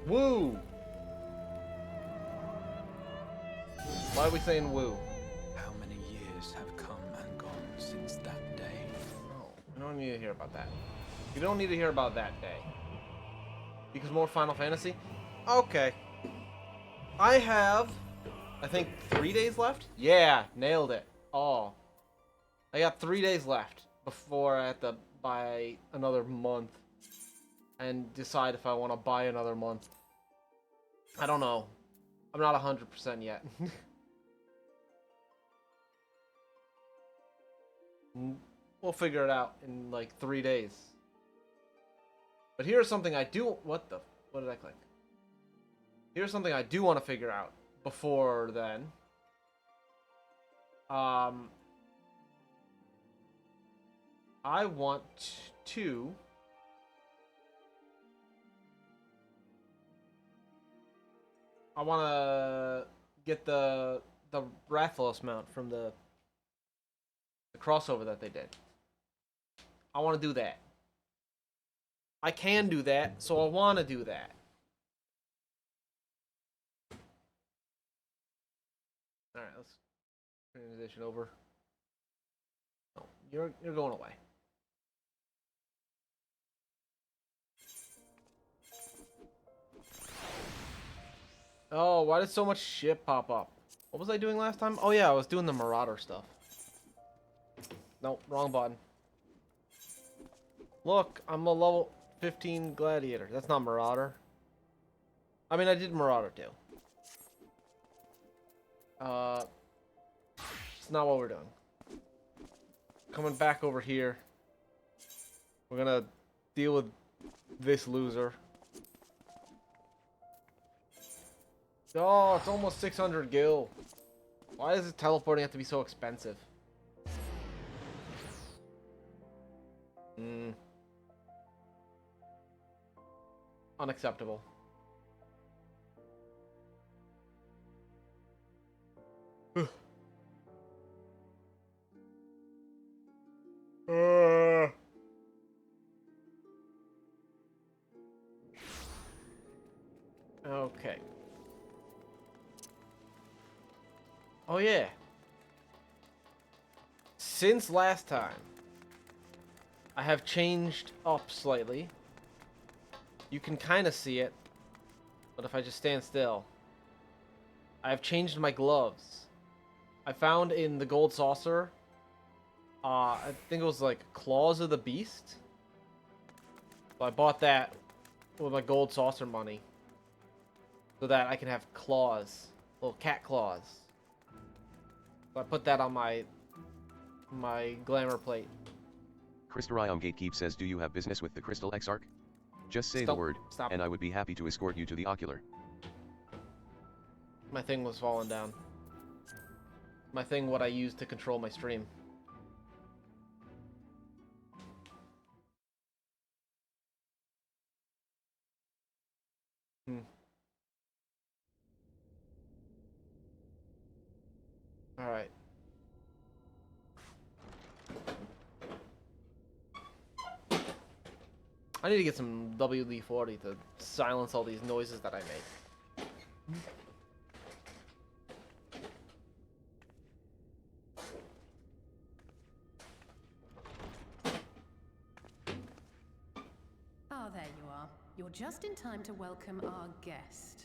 Woo! Why are we saying woo? How many years have come and gone since that day? No, we don't need to hear about that. You don't need to hear about that day. Because more Final Fantasy? Okay. I have, I think, 3 days left? Yeah, nailed it. Oh. I got 3 days left before I have to buy another month and decide if I want to buy another month. I don't know. I'm not 100% yet. We'll figure it out in like 3 days. But here's something I do. What did I click? Here's something I do want to figure out before then. I want to. I want to get the Rathalos mount from the crossover that they did. I want to do that. I can do that, so I want to do that. All right, let's transition over. Oh, you're going away. Oh, why did so much shit pop up? What was I doing last time? Oh yeah, I was doing the Marauder stuff. Nope, wrong button. Look, I'm a level 15 Gladiator. That's not Marauder. I mean, I did Marauder too. It's not what we're doing. Coming back over here. We're gonna deal with this loser. Oh, it's almost 600 gil. Why does it teleporting have to be so expensive? Unacceptable. Okay. Oh yeah. Since last time, I have changed up slightly. You can kind of see it, but if I just stand still, I have changed my gloves. I found in the gold saucer, I think it was like Claws of the Beast. So I bought that with my gold saucer money, so that I can have claws, little cat claws. So I put that on my glamour plate. Christorium Gatekeep says, do you have business with the Crystal Exarch? Just say the word, and I would be happy to escort you to the ocular. My thing was falling down. My thing, what I use to control my stream. Alright. I need to get some WD-40 to silence all these noises that I make. Ah, there you are. You're just in time to welcome our guest.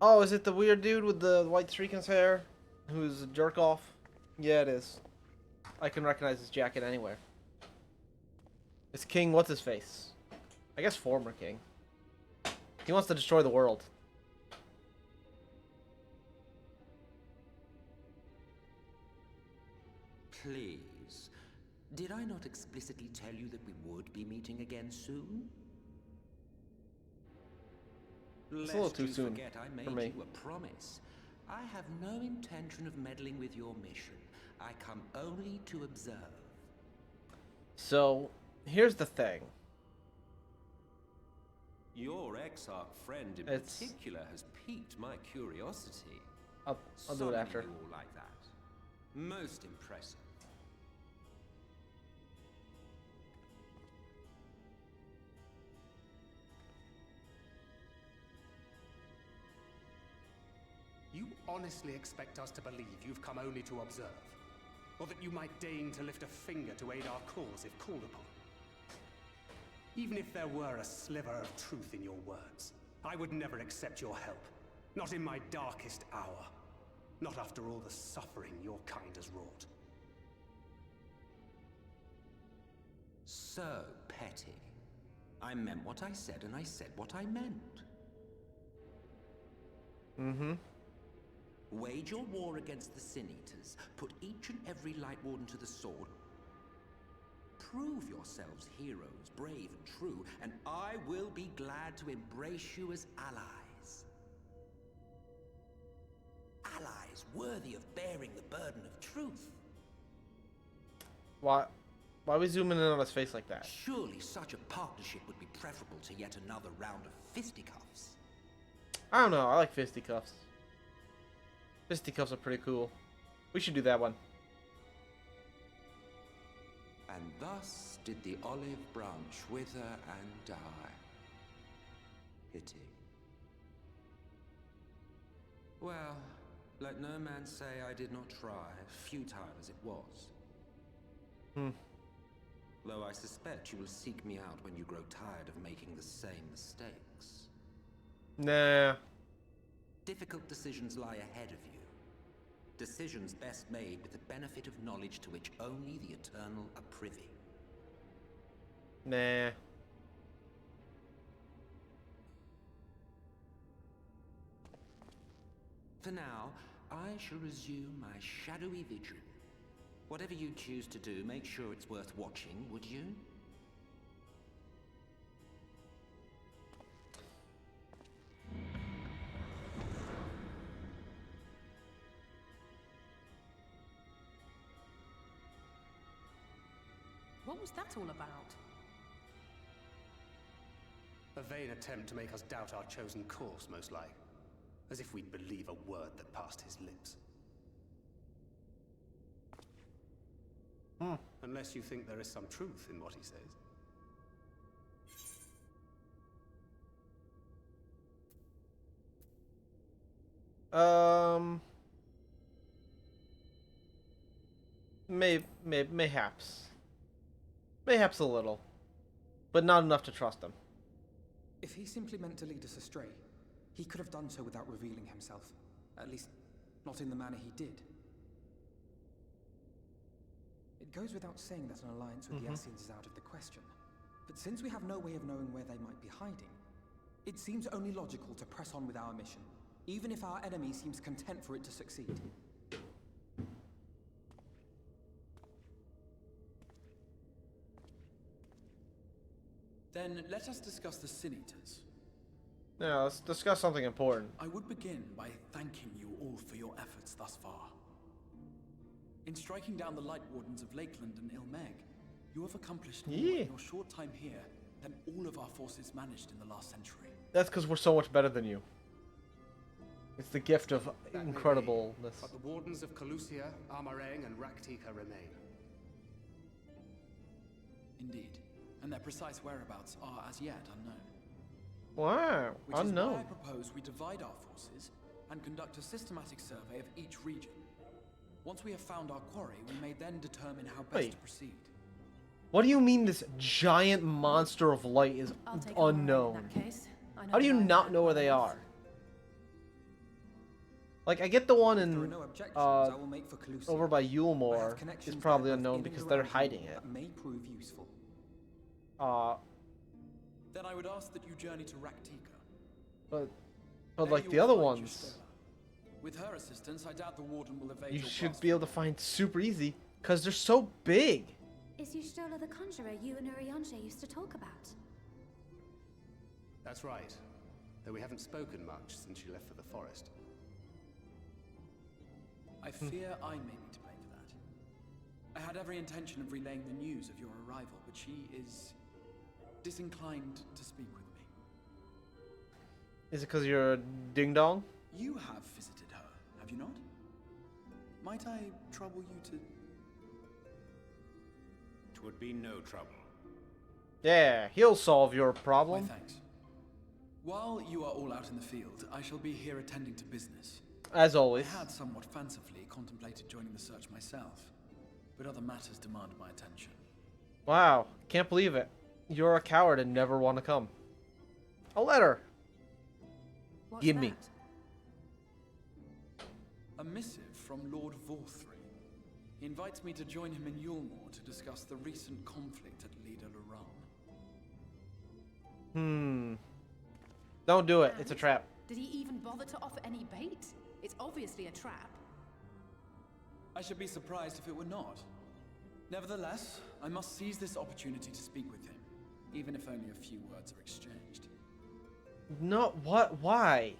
Oh, is it the weird dude with the white streak in his hair? Who's a jerk off? Yeah, it is. I can recognize his jacket anywhere. It's King, what's his face? I guess former king. He wants to destroy the world. Please. Did I not explicitly tell you that we would be meeting again soon? It's a little too soon forget I made for me. you a promise. I have no intention of meddling with your mission. I come only to observe. So, here's the thing. Your Exarch friend in particular has piqued my curiosity. I'll do it after. You all like that. Most impressive. honestly expect us to believe you've come only to observe? Or that you might deign to lift a finger to aid our cause if called upon? Even if there were a sliver of truth in your words, I would never accept your help. Not in my darkest hour. Not after all the suffering your kind has wrought. So, petty. I meant what I said, and I said what I meant. Mm-hmm. Wage your war against the Sin Eaters. Put each and every Light Warden to the sword. Prove yourselves heroes, brave and true, and I will be glad to embrace you as allies. Allies worthy of bearing the burden of truth. Why are we zooming in on his face like that? Surely such a partnership would be preferable to yet another round of fisticuffs. I don't know. I like fisticuffs. Fisticuffs are pretty cool. We should do that one. And thus did the olive branch wither and die. Pity. Well, let no man say I did not try, futile as it was. Though I suspect you will seek me out when you grow tired of making the same mistakes. Nah. Difficult decisions lie ahead of you. Decisions best made with the benefit of knowledge to which only the eternal are privy. Nah. For now, I shall resume my shadowy vigil. Whatever you choose to do, make sure it's worth watching, would you? What was that all about? A vain attempt to make us doubt our chosen course, most like. As if we'd believe a word that passed his lips. Unless you think there is some truth in what he says. Mayhaps. Mayhaps a little. But not enough to trust him. If he simply meant to lead us astray, he could have done so without revealing himself. At least, not in the manner he did. It goes without saying that an alliance with the Ascians is out of the question. But since we have no way of knowing where they might be hiding, it seems only logical to press on with our mission, even if our enemy seems content for it to succeed. Then let us discuss the Sin Eaters. Now, let's discuss something important. I would begin by thanking you all for your efforts thus far. In striking down the Light Wardens of Lakeland and Ilmeg, you have accomplished more in your short time here than all of our forces managed in the last century. That's because we're so much better than you. It's the gift of That may be, incredibleness. but the Wardens of Calusia, Amarang, and Raktika remain. Indeed, and their precise whereabouts are as yet unknown. Wow, Which unknown. is why I propose we divide our forces and conduct a systematic survey of each region. Once we have found our quarry, we may then determine how best to proceed. What do you mean this giant monster of light is I'll take unknown? in that case. I know How do you where I not am. know where they are? Like, I get the one If there are in no objections, I will make for Calusia. over by I have Yulmore connections is probably there both unknown in because and they're around hiding Yulmore it. that may prove useful. Then I would ask that you journey to Raktika. But There like you the will other find ones, Justola. With her assistance, I doubt the Warden will evade you your should grasp. be able to find super easy because they're so big. Is Yustola the conjurer you and Urianger used to talk about? That's right. Though we haven't spoken much since she left for the forest. I fear I may be to blame for that. I had every intention of relaying the news of your arrival, but she is disinclined to speak with me. Is it because you're a ding dong? You have visited her, have you not? Might I trouble you to... Twould be no trouble. Yeah, he'll solve your My problem. thanks. While you are all out in the field, I shall be here attending to business. As always. I had somewhat fancifully contemplated joining the search myself, but other matters demand my attention. Wow, can't believe it. You're a coward and never want to come. A letter. What's Give me. that? A missive from Lord Vorthry. He invites me to join him in Yulmore to discuss the recent conflict at Leda Luran. Don't do it. It's a And? trap. Did he even bother to offer any bait? It's obviously a trap. I should be surprised if it were not. Nevertheless, I must seize this opportunity to speak with him, even if only a few words are exchanged. No, what? Why?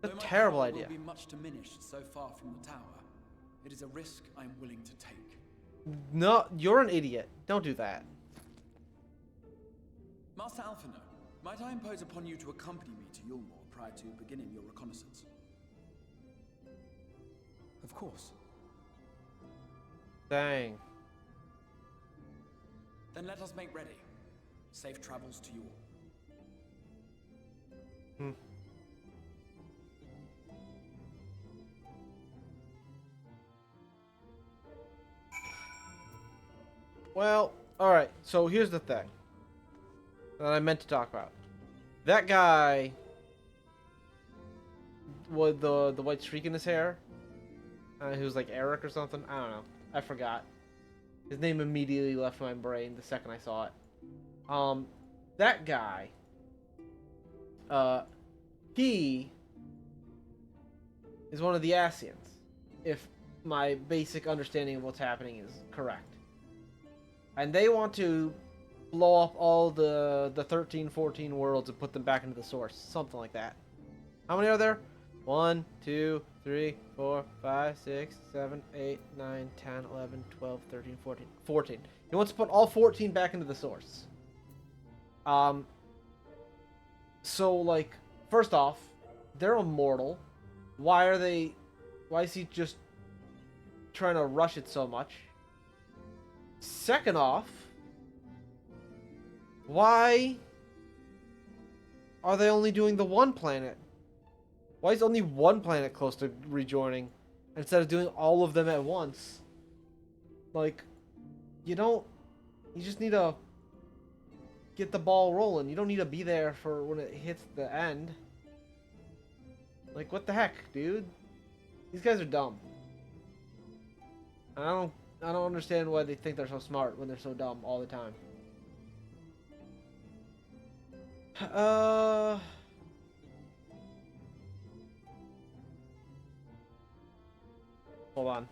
That's Though a my terrible power idea. will be much diminished so far from the tower, it is a risk I am willing to take. No, you're an idiot. Don't do that. Master Alphino, might I impose upon you to accompany me to Yulmore prior to beginning your reconnaissance? Of course. Dang. Then let us make ready. Safe travels to you all. Well, alright, so here's the thing that I meant to talk about. That guy with the white streak in his hair, who was like Eric or something, I don't know. I forgot. His name immediately left my brain the second I saw it. That guy, he is one of the Asians, if my basic understanding of what's happening is correct. And they want to blow up all the 13, 14 worlds and put them back into the source. Something like that. How many are there? 1, 2, 3, 4, 5, 6, 7, 8, 9, 10, 11, 12, 13, 14. 14. He wants to put all 14 back into the source. So, like, first off, they're immortal. Why is he just trying to rush it so much? Second off, why are they only doing the one planet? Why is only one planet close to rejoining instead of doing all of them at once? Like, you just need to get the ball rolling. You don't need to be there for when it hits the end. Like, what the heck, dude? These guys are dumb. I don't understand why they think they're so smart when they're so dumb all the time. Hold on.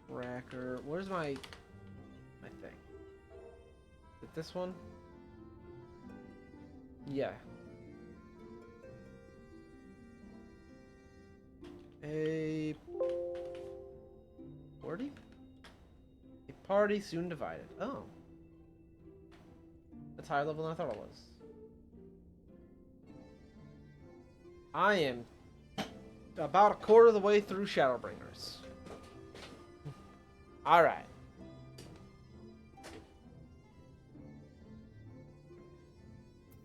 Tracker. Where's my thing? Is it this one? Yeah. A party? A party soon divided. Oh. That's higher level than I thought it was. I am about a quarter of the way through Shadowbringers. Alright.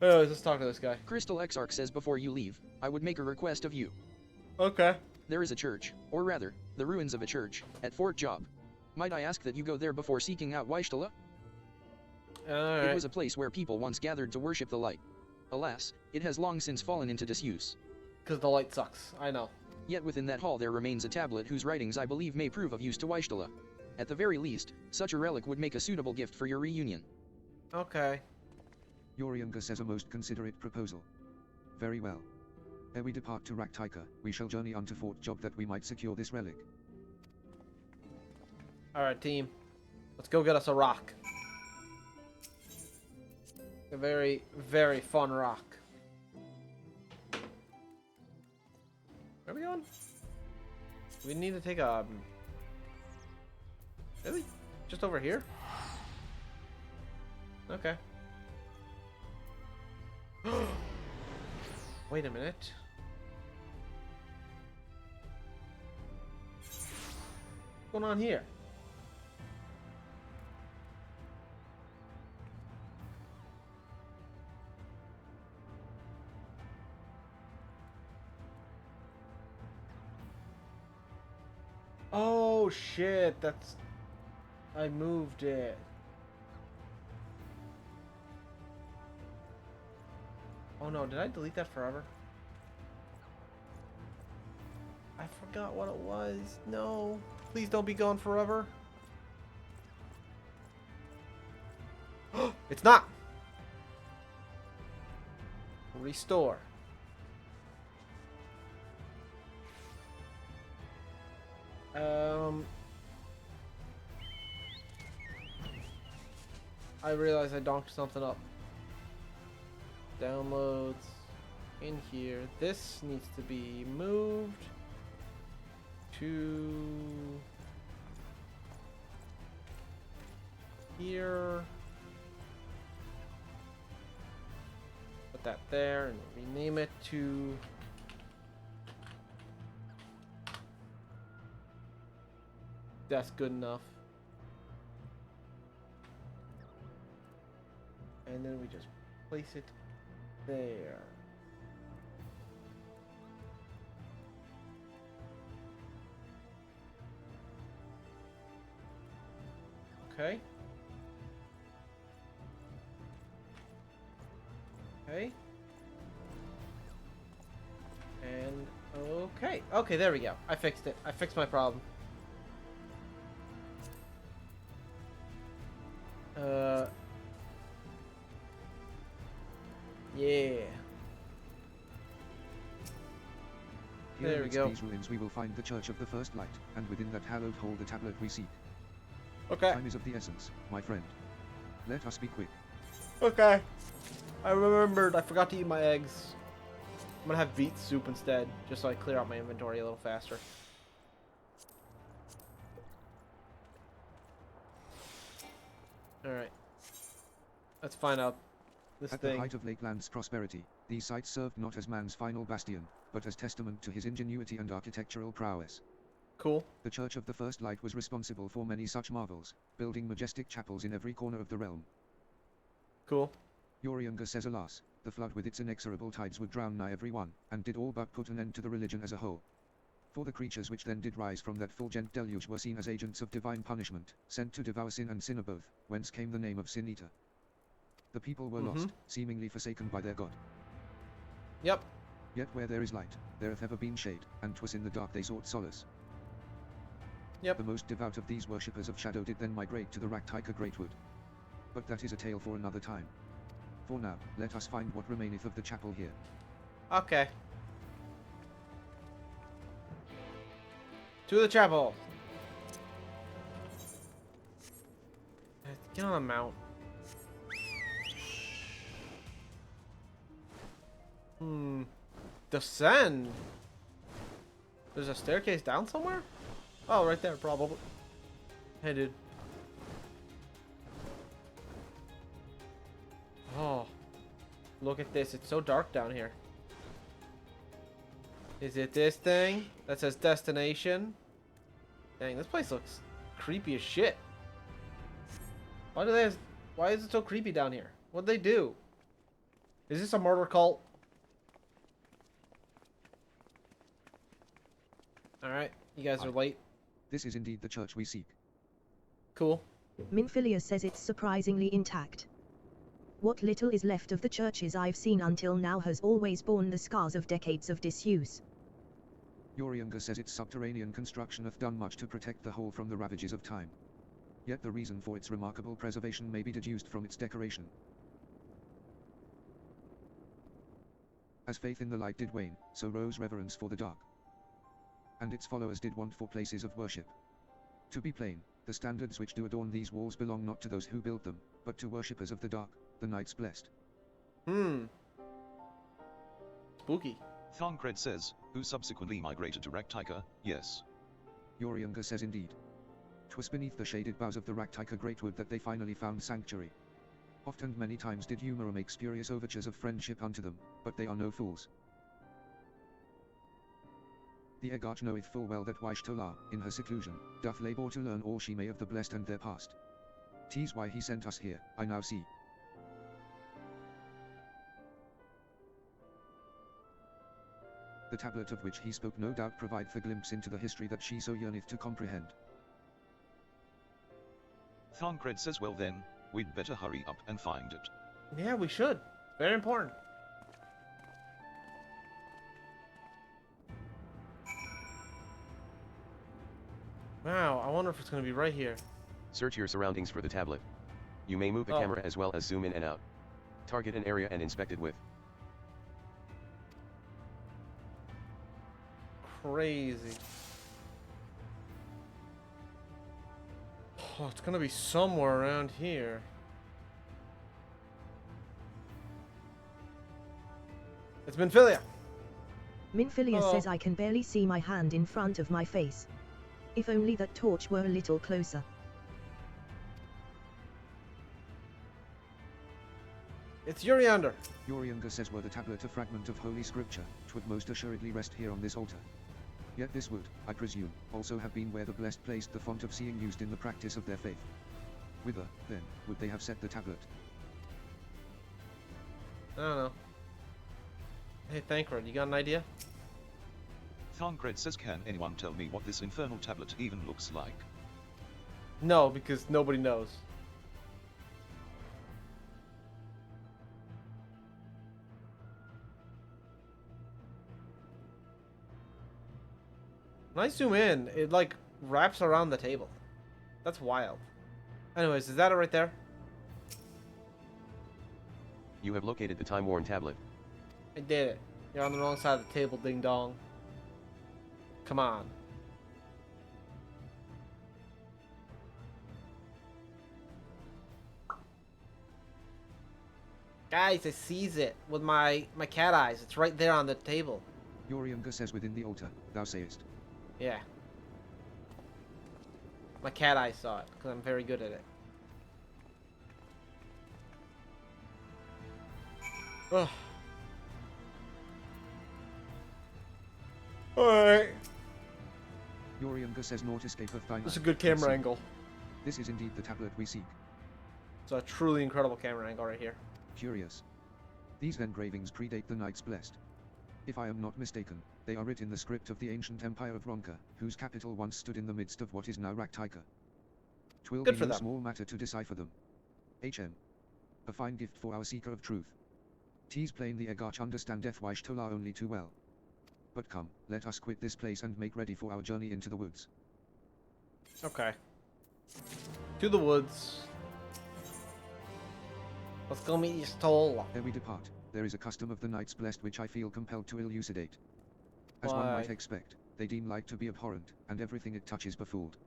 Anyways, let's talk to this guy. Crystal Exarch says before you leave, I would make a request of you. Okay. There is a church, or rather, the ruins of a church, at Fort Job. Might I ask that you go there before seeking out Weishtala? Alright. It was a place where people once gathered to worship the light. Alas, it has long since fallen into disuse. Because the light sucks. I know. Yet within that hall there remains a tablet whose writings I believe may prove of use to Weishtala. At the very least, such a relic would make a suitable gift for your reunion. Okay. Yorionga says a most considerate proposal. Very well. Ere we depart to Raktika, we shall journey unto Fort Job that we might secure this relic. Alright, team. Let's go get us a rock. A very, very fun rock. Where are we going? Do we need to take a... Really? Just over here? Okay. Wait a minute. What's going on here? Oh shit, that's... I moved it. Oh no, did I delete that forever? I forgot what it was. No. Please don't be gone forever. It's not! Restore. I realized I donked something up. Downloads in here. This needs to be moved to here. Put that there and rename it to that's good enough. And then we just place it there. Okay. Okay. And okay. Okay, there we go. I fixed it. I fixed my problem. Yeah. Here There we amidst go. these ruins we will find the Church of the First Light, and within that hallowed hole the tablet we seek. Okay. Time is of the essence, my friend. Let us be quick. Okay. I remembered. I forgot to eat my eggs. I'm gonna have beet soup instead, just so I clear out my inventory a little faster. Alright. Let's find out this At thing. the height of Lakeland's prosperity, these sites served not as man's final bastion, but as testament to his ingenuity and architectural prowess. Cool. The Church of the First Light was responsible for many such marvels, building majestic chapels in every corner of the realm. Cool. Yorionga says alas, the flood with its inexorable tides would drown nigh every one, and did all but put an end to the religion as a whole. For the creatures which then did rise from that fulgent deluge were seen as agents of divine punishment, sent to devour sin and sinner both, whence came the name of Sin Eater. The people were lost, seemingly forsaken by their god. Yep. Yet where there is light, there hath ever been shade, and 'twas in the dark they sought solace. Yep. The most devout of these worshippers of shadow did then migrate to the Raktika Greatwood. But that is a tale for another time. For now, let us find what remaineth of the chapel here. Okay. To the chapel. Get on a mount. Descend. There's a staircase down somewhere? Oh, right there, probably. Hey, dude. Oh. Look at this. It's so dark down here. Is it this thing that says destination? Dang, this place looks creepy as shit. Why is it so creepy down here? What'd they do? Is this a murder cult? Alright, you guys are late. This is indeed the church we seek. Cool. Minfilia says it's surprisingly intact. What little is left of the churches I've seen until now has always borne the scars of decades of disuse. Yorionga says its subterranean construction hath done much to protect the whole from the ravages of time. Yet the reason for its remarkable preservation may be deduced from its decoration. As faith in the light did wane, so rose reverence for the dark. And its followers did want for places of worship. To be plain, the standards which do adorn these walls belong not to those who built them, but to worshippers of the dark, the Knights Blessed. Spooky. Thancred says, who subsequently migrated to Raktika, yes. Yorionga says indeed. 'Twas beneath the shaded boughs of the Raktika Greatwood that they finally found sanctuary. Oft and many times did Humor make spurious overtures of friendship unto them, but they are no fools. The Egarch knoweth full well that Waishtola, in her seclusion, doth labor to learn all she may of the blessed and their past. 'Tis why he sent us here, I now see. The tablet of which he spoke no doubt provides a glimpse into the history that she so yearneth to comprehend. Thancred says, well then, we'd better hurry up and find it. Yeah, we should. Very important. Wow, I wonder if it's going to be right here. Search your surroundings for the tablet. You may move the camera as well as zoom in and out. Target an area and inspect it with. Crazy. Oh, it's going to be somewhere around here. It's Minfilia. Minfilia says I can barely see my hand in front of my face. If only that torch were a little closer. It's Uriander. Uriander says were the tablet a fragment of holy scripture, 'twould most assuredly rest here on this altar. Yet this would, I presume, also have been where the blessed placed the font of seeing used in the practice of their faith. Whither, then, would they have set the tablet? I don't know. Hey, Thancred, you got an idea? Thancred says, can anyone tell me what this infernal tablet even looks like? No, because nobody knows. When I zoom in, it like wraps around the table. That's wild. Anyways, is that it right there? You have located the time-worn tablet. I did it. You're on the wrong side of the table, ding dong. Come on. Guys, I sees it with my cat eyes. It's right there on the table. Uriander says within the altar, thou sayest. Yeah. My cat eye saw it, because I'm very good at it. Ugh. Alright. Uriander says naught escapeth thine eye. This is a good camera angle. This is indeed the tablet we seek. It's a truly incredible camera angle right here. Curious. These engravings predate the Knights Blessed. If I am not mistaken, they are writ in the script of the ancient empire of Ronka, whose capital once stood in the midst of what is now Raktika. 'Twill be no small matter to decipher them. HM. A fine gift for our seeker of truth. 'Tis plain the Egarch understandeth Wyshtola only too well. But come, let us quit this place and make ready for our journey into the woods. Okay. To the woods. Let's go meet Y'shtola. Ere we depart, there is a custom of the Knights Blessed which I feel compelled to elucidate. As one might expect, they deem light to be abhorrent, and everything it touches befooled.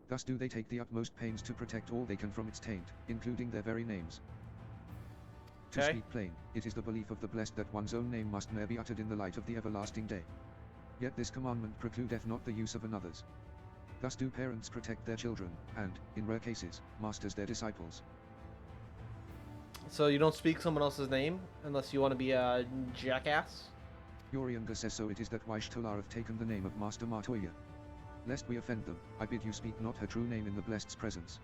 Thus do they take the utmost pains to protect all they can from its taint, including their very names. To speak plain, it is the belief of the blessed that one's own name must ne'er be uttered in the light of the everlasting day. Yet this commandment precludeth not the use of another's. Thus do parents protect their children, and, in rare cases, masters their disciples. So you don't speak someone else's name, unless you want to be a jackass? Uriander says so it is that Wyshtola hath taken the name of Master Matoya. Lest we offend them, I bid you speak not her true name in the blessed's presence.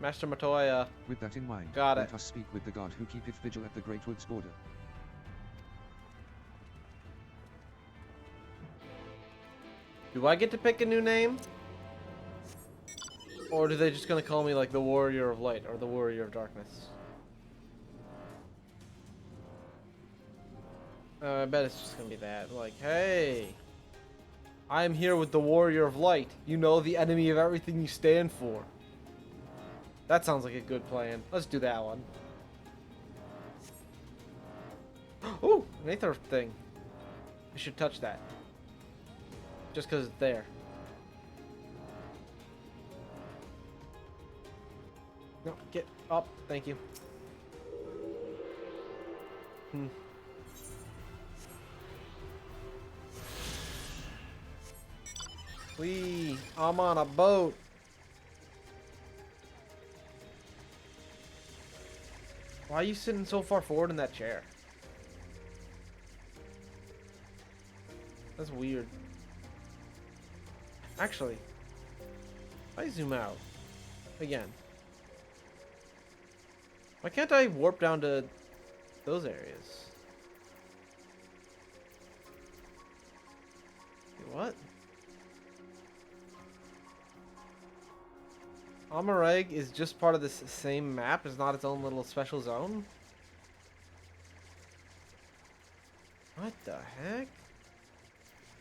Master Matoya. With that in mind, let us speak with the god who keepeth vigil at the Great Woods border. Do I get to pick a new name? Or are they just gonna call me like the Warrior of Light or the Warrior of Darkness? I bet it's just gonna be that. Like, hey, I'm here with the Warrior of Light. You know, the enemy of everything you stand for. That sounds like a good plan. Let's do that one. Ooh, an Aether thing. We should touch that. Just because it's there. No, get up. Thank you. Whee! I'm on a boat. Why are you sitting so far forward in that chair? That's weird. Actually, if I zoom out again, why can't I warp down to those areas? What? Amareg is just part of this same map. It's not its own little special zone. What the heck?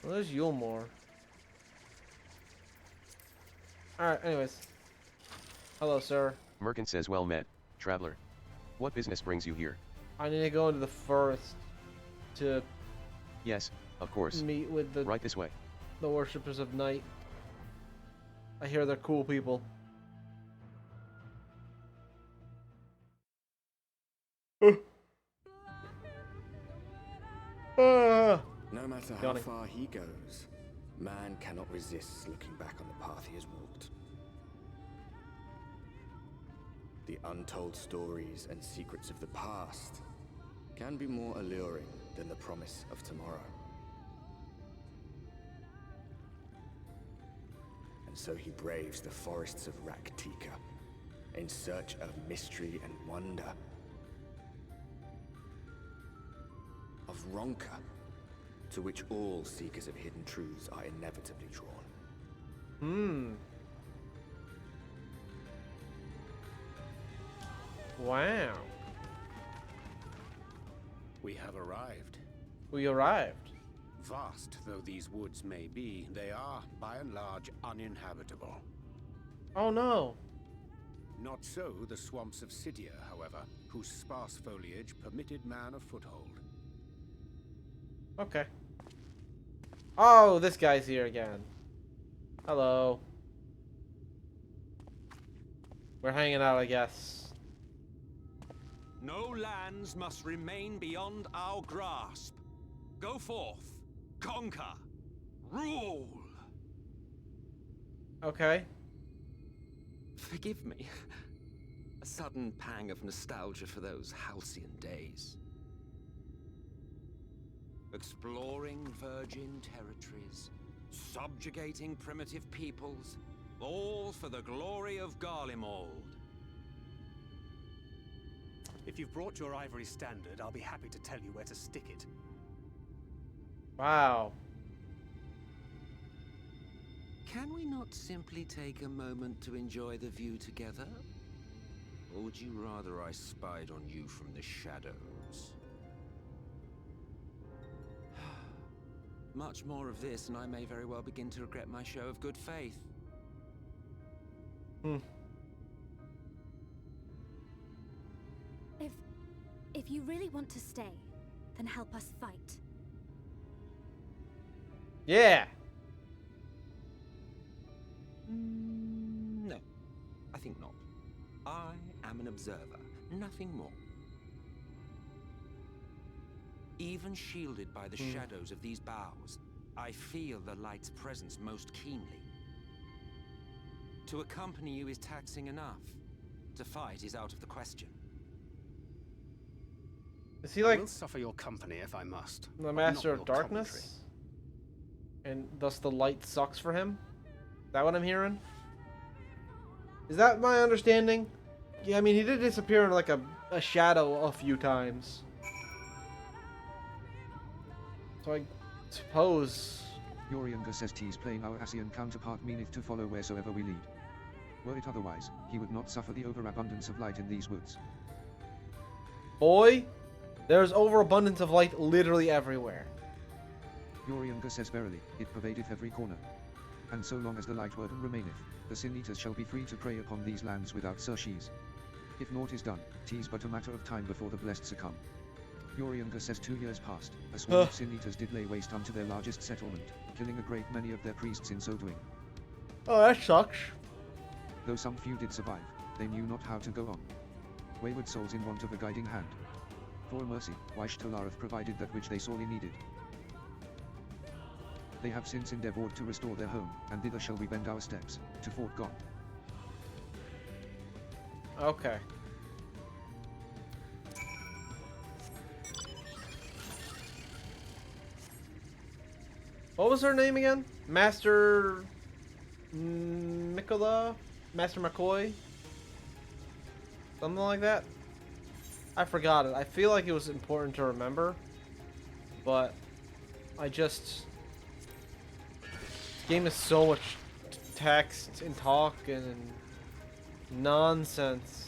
Well, there's Yulmore. Alright, anyways. Hello, sir. Merkin says, well met, traveler. What business brings you here? I need to go into the forest to Yes, of course. meet with the Right this way. the worshippers of night. I hear they're cool people. No matter how Yawning. far he goes, man cannot resist looking back on the path he has walked. The untold stories and secrets of the past can be more alluring than the promise of tomorrow. And so he braves the forests of Raktika in search of mystery and wonder. Of Ronka, to which all seekers of hidden truths are inevitably drawn. Wow. We have arrived. We arrived. Vast though these woods may be, they are, by and large, uninhabitable. Oh no. Not so the swamps of Cydia, however, whose sparse foliage permitted man a foothold. Okay. Oh, this guy's here again. Hello. We're hanging out, I guess. No lands must remain beyond our grasp. Go forth, conquer, rule. Okay. Forgive me. A sudden pang of nostalgia for those halcyon days. Exploring virgin territories, subjugating primitive peoples, all for the glory of Garlemald. If you've brought your ivory standard, I'll be happy to tell you where to stick it. Wow. Can we not simply take a moment to enjoy the view together? Or would you rather I spied on you from the shadows? Much more of this, and I may very well begin to regret my show of good faith. If you really want to stay, then help us fight. Yeah. No, I think not. I am an observer, nothing more. Even shielded by the shadows of these boughs, I feel the light's presence most keenly. To accompany you is taxing enough. To fight is out of the question. Is he like I will suffer your company if I must. the Master of Darkness? And thus the light sucks for him? Is that what I'm hearing? Is that my understanding? Yeah, I mean, he did disappear in like a shadow a few times. So I suppose... Your younger says T's playing our Asian counterpart meaneth to follow wheresoever we lead. Were it otherwise, he would not suffer the overabundance of light in these woods. Boy, there's overabundance of light literally everywhere. Your younger says verily, it pervadeth every corner. And so long as the light warden remaineth, the sin eaters shall be free to prey upon these lands without surcease. If naught is done, 'tis but a matter of time before the blessed succumb. Your younger says 2 years past, a swarm of sin eaters did lay waste unto their largest settlement, killing a great many of their priests in so doing. Oh, that sucks. Though some few did survive, they knew not how to go on. Wayward souls in want of a guiding hand. For a mercy, Waishtalareth provided that which they sorely needed. They have since endeavored to restore their home, and thither shall we bend our steps, to forgor. Okay. What was her name again? Master... Mikola? Master McCoy? Something like that? I forgot it. I feel like it was important to remember. But... I just... game is so much text and talk and nonsense.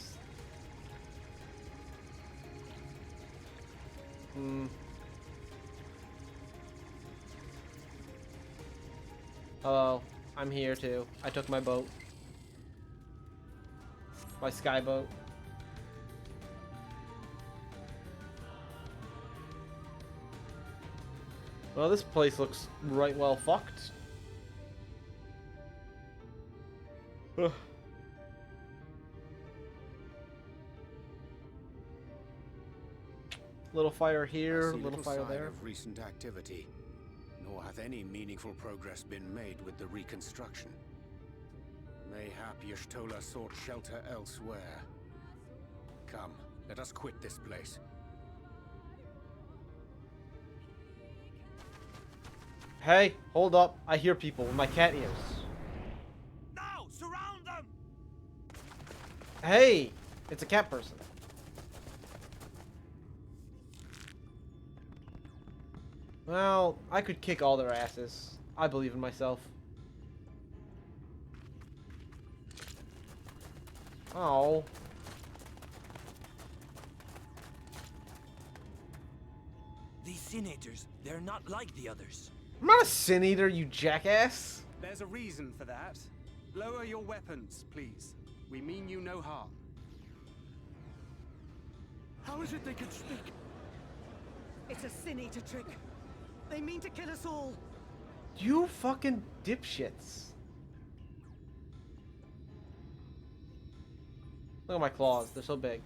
Hello, I'm here too. I took my boat. My sky boat. Well, this place looks right well fucked. Ugh. Little fire here, little fire there. Of recent activity, nor hath any meaningful progress been made with the reconstruction. Mayhap Y'shtola sought shelter elsewhere. Come, let us quit this place. Hey, hold up. I hear people with my cat ears. Now, surround them! Hey, it's a cat person. Well, I could kick all their asses. I believe in myself. Oh. These Sin Eaters, they're not like the others. I'm not a Sin Eater, you jackass. There's a reason for that. Lower your weapons, please. We mean you no harm. How is it they can speak? It's a Sin Eater trick. They mean to kill us all. You fucking dipshits. Look at my claws, they're so big.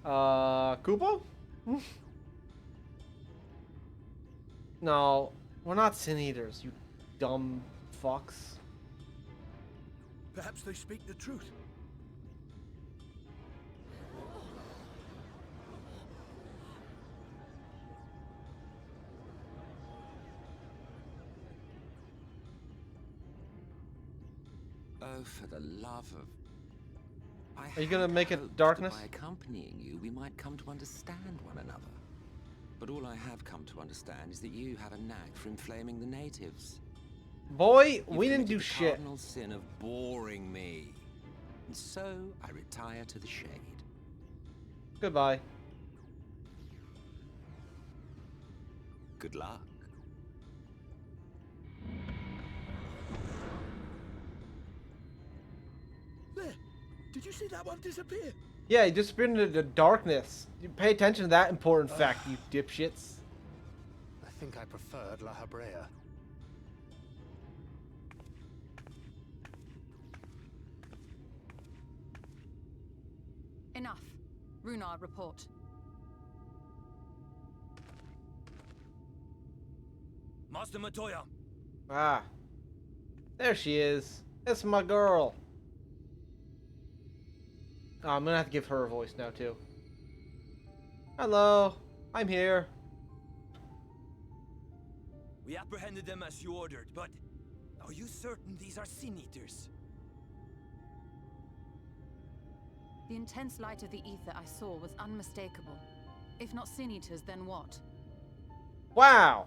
Kupo? No, we're not Sin Eaters, you dumb fucks. Perhaps they speak the truth. Oh, for the love of... Are you gonna make it darkness? By accompanying you, we might come to understand one another. But all I have come to understand is that you have a knack for inflaming the natives. Boy, You've we didn't do committed the shit. cardinal sin of boring me. And so I retire to the shade. Goodbye. Good luck. There! Did you see that one disappear? Yeah, he disappeared into the darkness. You pay attention to that important fact, you dipshits. I think I preferred La Habrea. Enough. Runar, report. Master Matoya! Ah. There she is. It's my girl. Oh, I'm gonna have to give her a voice now, too. Hello. I'm here. We apprehended them as you ordered, but are you certain these are Sin Eaters? The intense light of the ether I saw was unmistakable. If not Sin Eaters, then what? Wow.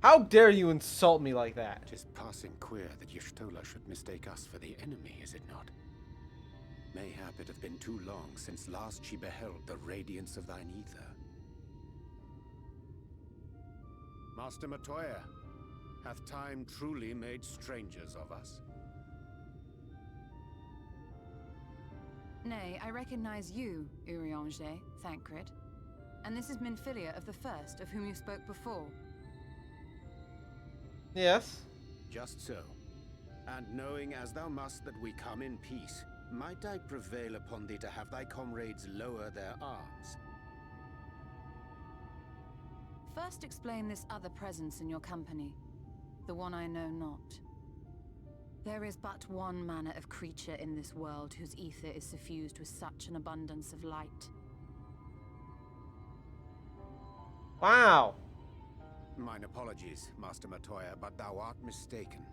How dare you insult me like that? It is passing queer that Y'shtola should mistake us for the enemy, is it not? Mayhap it hath been too long since last she beheld the radiance of thine ether. Master Matoya, hath time truly made strangers of us? Nay, I recognize you, Urianger, Thancred. And this is Minfilia of the First, of whom you spoke before. Yes. Just so. And knowing as thou must that we come in peace, might I prevail upon thee to have thy comrades lower their arms? First explain this other presence in your company, the one I know not. There is but one manner of creature in this world whose ether is suffused with such an abundance of light. Wow. Mine apologies, Master Matoya, but thou art mistaken.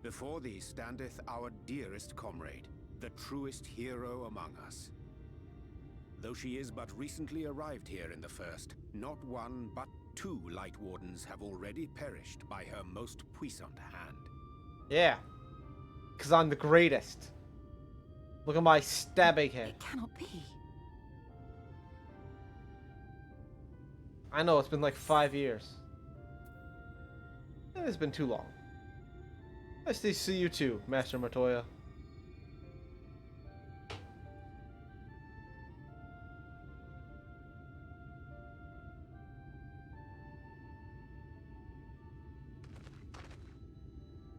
Before thee standeth our dearest comrade, the truest hero among us. Though she is but recently arrived here in the First, not one but two Light Wardens have already perished by her most puissant hand. Yeah. Because I'm the greatest. Look at my stabbing head. It cannot be. I know, it's been like 5 years. It's been too long. Nice to see you too, Master Matoya.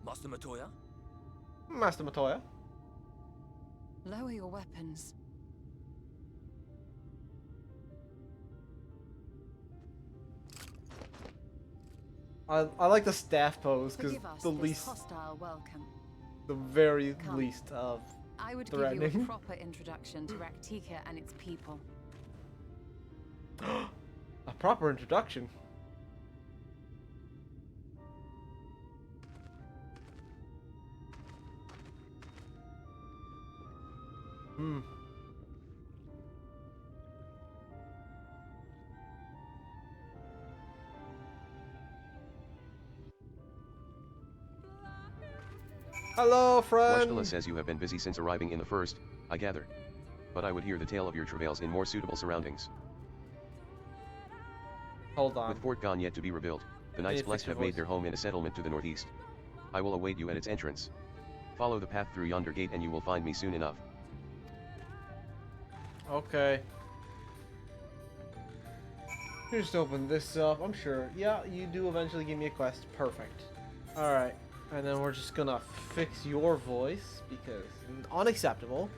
Master Matoya? Master Matoya? Lower your weapons. I like the staff pose because Forgive us the this least, hostile welcome. the very Come. least of I would threatening. give you a proper introduction to Raktika and its people. A proper introduction. Hmm. Hello, friend. Washtala says you have been busy since arriving in the first, I gather. But I would hear the tale of your travails in more suitable surroundings. Hold on. With Fort Gone yet to be rebuilt, the Knights Blessed have made their home in a settlement to the northeast. I will await you at its entrance. Follow the path through yonder gate and you will find me soon enough. Okay. Just open this up. I'm sure. Yeah, you do eventually give me a quest. Perfect. Alright. And then we're just gonna fix your voice because unacceptable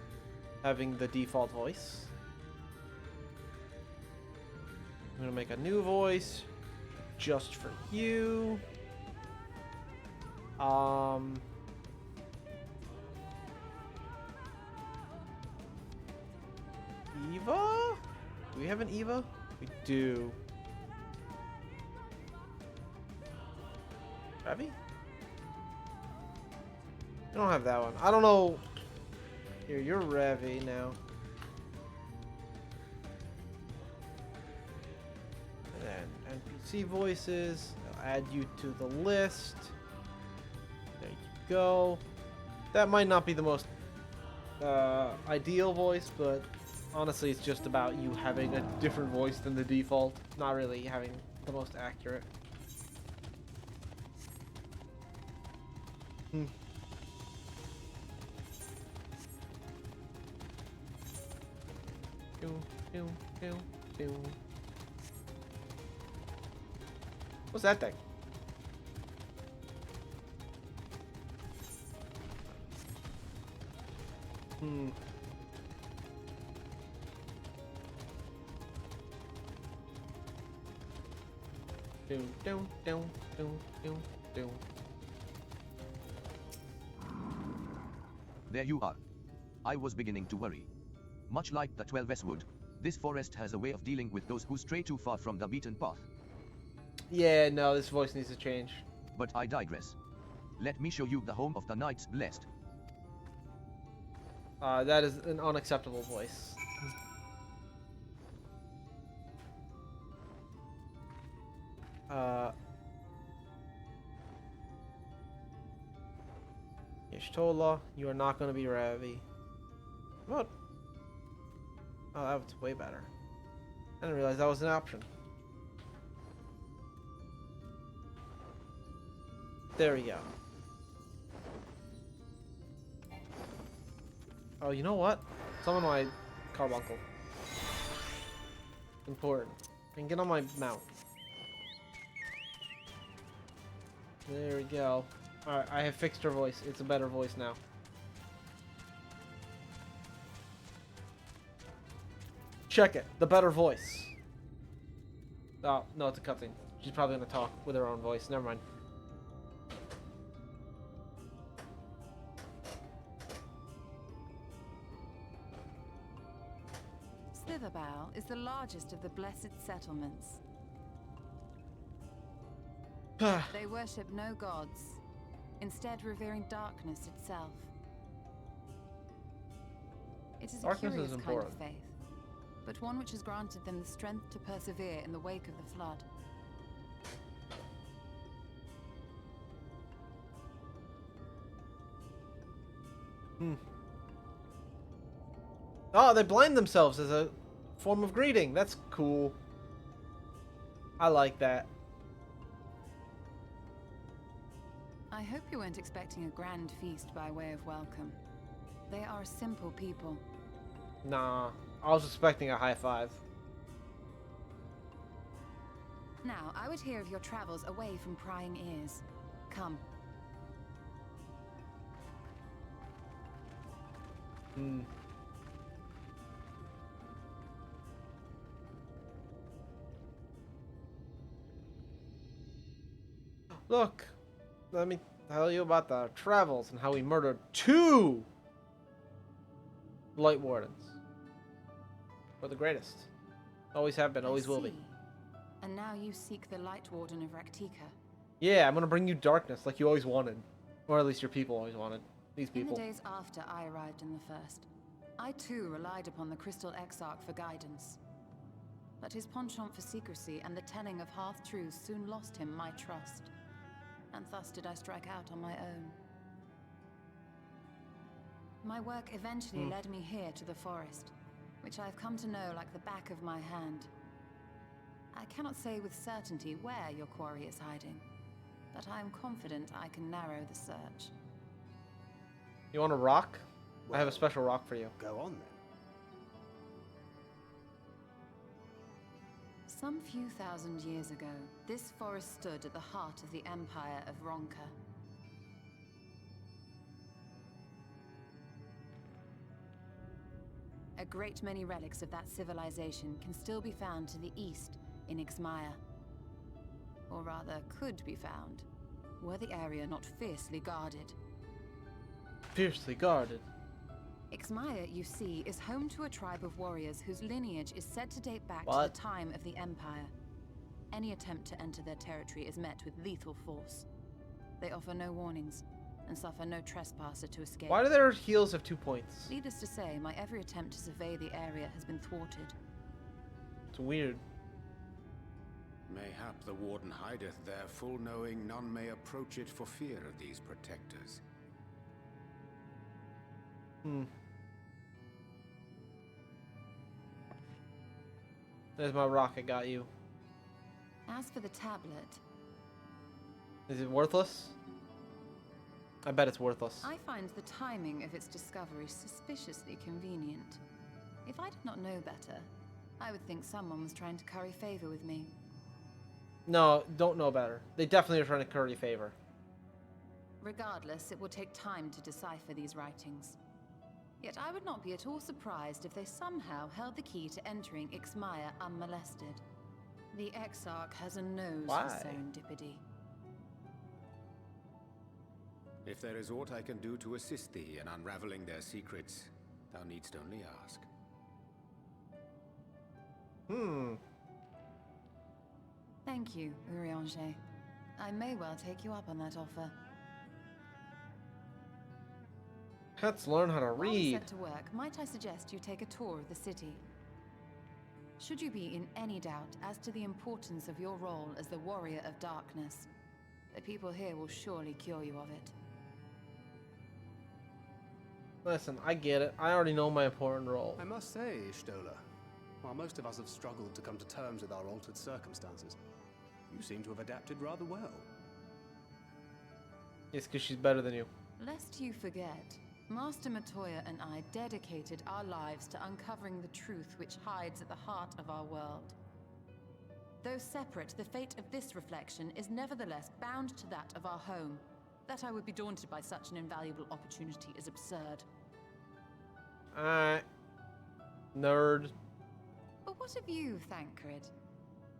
having the default voice. I'm gonna make a new voice just for you. Eva? Do we have an Eva? We do. Ravi? I don't have that one. I don't know. Here, you're Ravi now. And then NPC voices. I'll add you to the list. There you go. That might not be the most ideal voice, but honestly, it's just about you having a different voice than the default. Not really having the most accurate. Hmm. What's that thing? Hmm. There you are. I was beginning to worry. Much like the 12S would, this forest has a way of dealing with those who stray too far from the beaten path. Yeah, no, this voice needs to change. But I digress. Let me show you the home of the Knights Blessed. That is an unacceptable voice. Yeshtola, you are not going to be Ravi. What? Oh, that was way better. I didn't realize that was an option. There we go. Oh, you know what? Summon my carbuncle. Important. And get on my mount. There we go. Alright, I have fixed her voice. It's a better voice now. Check it. The better voice. Oh, no, it's a cutscene. She's probably gonna talk with her own voice. Never mind. Slitherbow is the largest of the blessed settlements. They worship no gods, instead revering darkness itself. It is a curious kind of faith, but one which has granted them the strength to persevere in the wake of the flood. . Hmm. Oh, they blind themselves as a form of greeting. That's cool. I like that. I hope you weren't expecting a grand feast by way of welcome. They are simple people. Nah, I was expecting a high five. Now, I would hear of your travels away from prying ears. Come. Hmm. Look, let me tell you about the travels and how we murdered 2 Light Wardens. We're the greatest. Always have been, always will be. And now you seek the Light Warden of Raktika. Yeah, I'm gonna bring you darkness like you always wanted. Or at least your people always wanted. These people. In the days after I arrived in the First, I too relied upon the Crystal Exarch for guidance. But his penchant for secrecy and the telling of half-truths soon lost him my trust. And thus did I strike out on my own. My work eventually led me here to the forest, which I've come to know like the back of my hand. I cannot say with certainty where your quarry is hiding, but I am confident I can narrow the search. You want a rock? Well, I have a special rock for you. Go on then. Some few thousand years ago, this forest stood at the heart of the Empire of Ronka. A great many relics of that civilization can still be found to the east in Ixmaya. Or rather, could be found, were the area not fiercely guarded. Fiercely guarded? Ixmaya, you see, is home to a tribe of warriors whose lineage is said to date back to the time of the Empire. Any attempt to enter their territory is met with lethal force. They offer no warnings, and suffer no trespasser to escape. Why do their heals have 2 points? Needless to say, my every attempt to survey the area has been thwarted. It's weird. Mayhap the Warden hideth there, full knowing none may approach it for fear of these protectors. There's my rock I got you. As for the tablet... Is it worthless? I bet it's worthless. I find the timing of its discovery suspiciously convenient. If I did not know better, I would think someone was trying to curry favor with me. No, don't know better. They definitely are trying to curry favor. Regardless, it will take time to decipher these writings. Yet I would not be at all surprised if they somehow held the key to entering Ixmaya unmolested. The Exarch has a nose for serendipity. If there is aught I can do to assist thee in unraveling their secrets, thou needst only ask. Thank you, Urianger. I may well take you up on that offer. Let's learn how to read. Set to work, might I suggest you take a tour of the city? Should you be in any doubt as to the importance of your role as the Warrior of Darkness, the people here will surely cure you of it. Listen, I get it. I already know my important role. I must say, Stola, while most of us have struggled to come to terms with our altered circumstances, you seem to have adapted rather well. It's because she's better than you. Lest you forget, Master Matoya and I dedicated our lives to uncovering the truth which hides at the heart of our world. Though separate, the fate of this reflection is nevertheless bound to that of our home. That I would be daunted by such an invaluable opportunity is absurd. Alright. Nerd. But what of you, Thancred?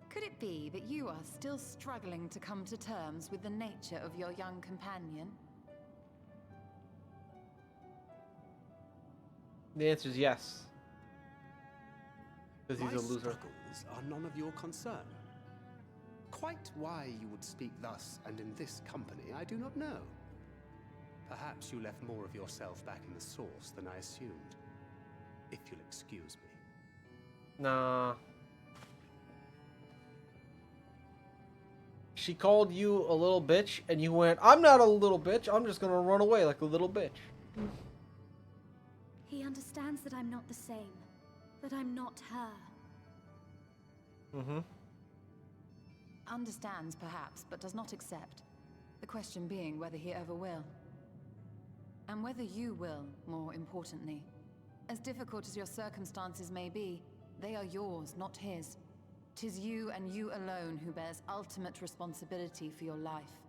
Could it be that you are still struggling to come to terms with the nature of your young companion? The answer is yes. Because he's a loser. My struggles are none of your concern. Quite why you would speak thus and in this company, I do not know. Perhaps you left more of yourself back in the source than I assumed. If you'll excuse me. Nah. She called you a little bitch, and you went, I'm not a little bitch, I'm just gonna run away like a little bitch. He understands that I'm not the same. That I'm not her. Mm-hmm. Understands, perhaps, but does not accept. The question being whether he ever will. And whether you will, more importantly. As difficult as your circumstances may be, they are yours, not his. 'Tis you and you alone who bears ultimate responsibility for your life.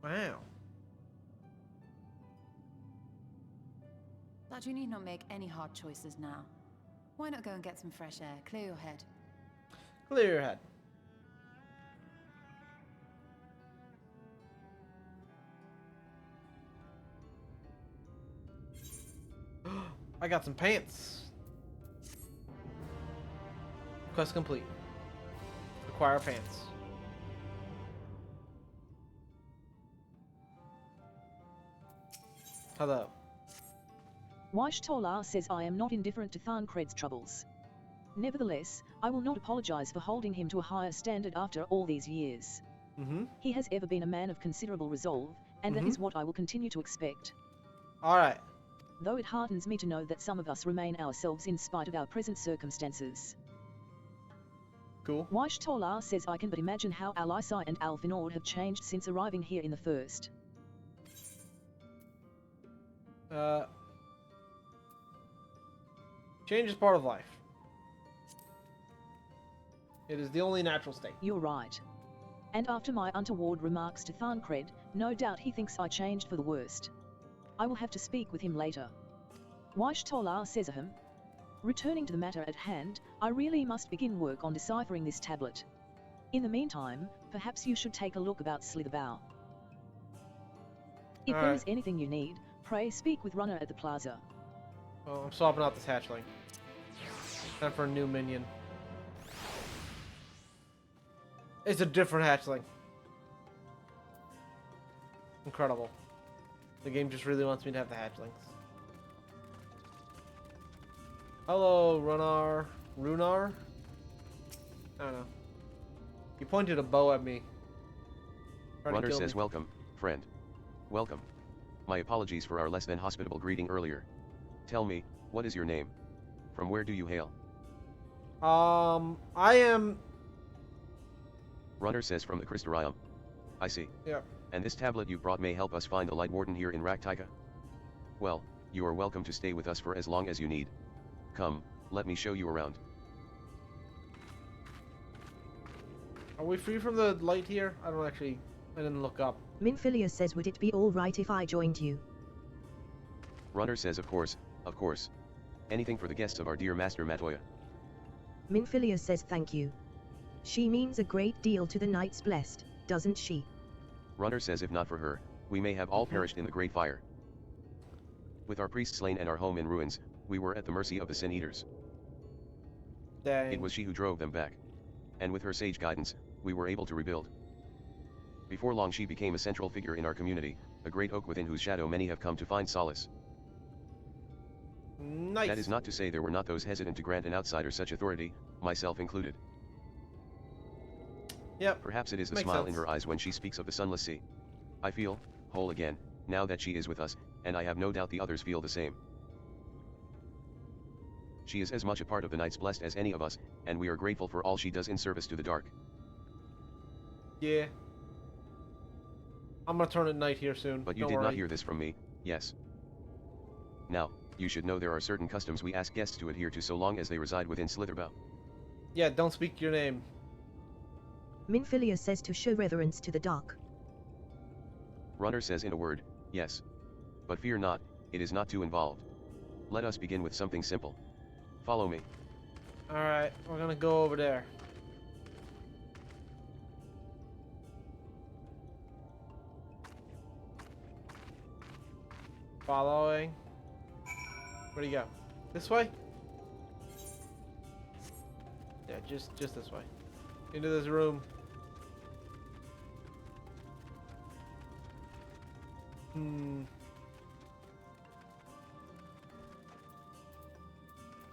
Wow. But you need not make any hard choices now. Why not go and get some fresh air, clear your head? Clear your head. I got some pants. Quest complete. Acquire pants. Hello. Wyshtola says I am not indifferent to Thancred's troubles. Nevertheless, I will not apologize for holding him to a higher standard after all these years. He has ever been a man of considerable resolve, and that is what I will continue to expect. Alright. Though it heartens me to know that some of us remain ourselves in spite of our present circumstances. Cool. Wyshtola says I can but imagine how Alisai and Alfinord have changed since arriving here in the first. Change is part of life. It is the only natural state. You're right. And after my untoward remarks to Thancred, no doubt he thinks I changed for the worst. I will have to speak with him later. Wyshtola says ahem. Returning to the matter at hand, I really must begin work on deciphering this tablet. In the meantime, perhaps you should take a look about Slitherbow. If there is anything you need, pray speak with Runner at the plaza. Oh, I'm swapping out this hatchling. Time for a new minion. It's a different hatchling. Incredible. The game just really wants me to have the hatchlings. Hello, Runar. Runar? I don't know. You pointed a bow at me. Runner says welcome, friend. Welcome. My apologies for our less than hospitable greeting earlier. Tell me, what is your name? From where do you hail? I am... Runner says from the Crystarium. I see. Yep. And this tablet you brought may help us find the Light Warden here in Raktika? Well, you are welcome to stay with us for as long as you need. Come, let me show you around. Are we free from the light here? I didn't look up. Minfilia says would it be alright if I joined you? Runner says of course, of course. Anything for the guests of our dear Master Matoya. Minfilia says thank you. She means a great deal to the Knights Blessed, doesn't she? Runner says if not for her, we may have all perished in the great fire. With our priests slain and our home in ruins, we were at the mercy of the Sin Eaters. Dang. It was she who drove them back. And with her sage guidance, we were able to rebuild. Before long she became a central figure in our community, a great oak within whose shadow many have come to find solace. Nice. That is not to say there were not those hesitant to grant an outsider such authority, myself included. Yep. Perhaps it is the Makes smile sense. in her eyes when she speaks of the sunless sea. I feel whole again, now that she is with us, and I have no doubt the others feel the same. She is as much a part of the Knights Blessed as any of us, and we are grateful for all she does in service to the dark. Yeah. I'm gonna turn it night here soon. But you did not hear this from me, yes. Now, you should know there are certain customs we ask guests to adhere to so long as they reside within Slitherbow. Yeah, don't speak your name. Minfilia says to show reverence to the dark. Runner says in a word, yes. But fear not, it is not too involved. Let us begin with something simple. Follow me. Alright, we're gonna go over there. Following. Where do you go? This way? Yeah, just this way. Into this room.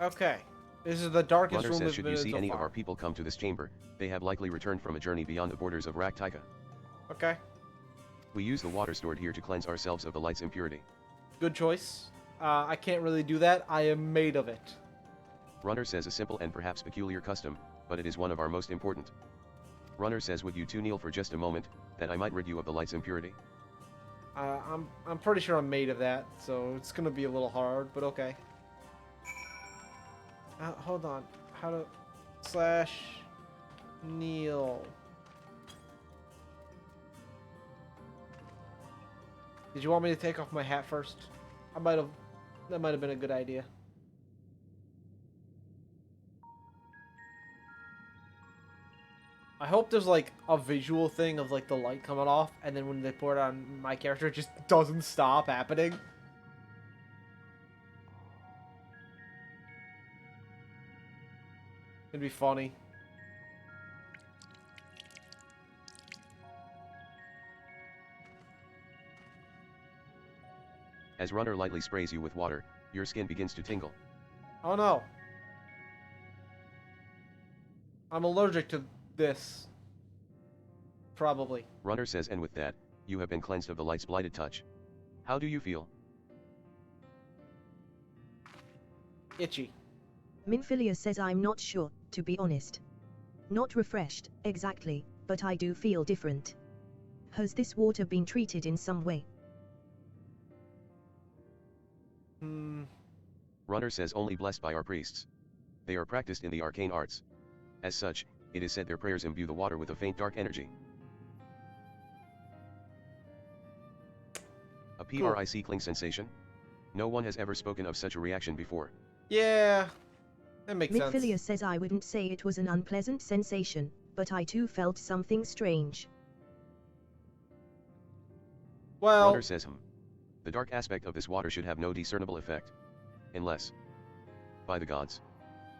Okay. This is the darkest Runner room says we've should been you in see so any of far. our people come to this chamber, they have likely returned from a journey beyond the borders of Raktika. Okay. We use the water stored here to cleanse ourselves of the light's impurity. Good choice. I can't really do that. I am made of it. Runner says a simple and perhaps peculiar custom, but it is one of our most important. Runner says, would you two kneel for just a moment, that I might rid you of the light's impurity? I'm pretty sure I'm made of that, so it's gonna be a little hard, but okay. Hold on. How to / kneel. Did you want me to take off my hat first? That might have been a good idea. I hope there's like a visual thing of like the light coming off, and then when they pour it on my character, it just doesn't stop happening. It'd be funny. As Runner lightly sprays you with water, your skin begins to tingle. Oh no. I'm allergic to this. Probably. Runner says, and with that, you have been cleansed of the light's blighted touch. How do you feel? Itchy. Minfilia says I'm not sure, to be honest. Not refreshed, exactly, but I do feel different. Has this water been treated in some way? Runner says, only blessed by our priests. They are practiced in the arcane arts. As such, it is said their prayers imbue the water with a faint dark energy. A PRIC cling sensation? No one has ever spoken of such a reaction before. Yeah, that makes sense. Minfilia says I wouldn't say it was an unpleasant sensation, but I too felt something strange. Well, Runner says, the dark aspect of this water should have no discernible effect. Unless, by the gods,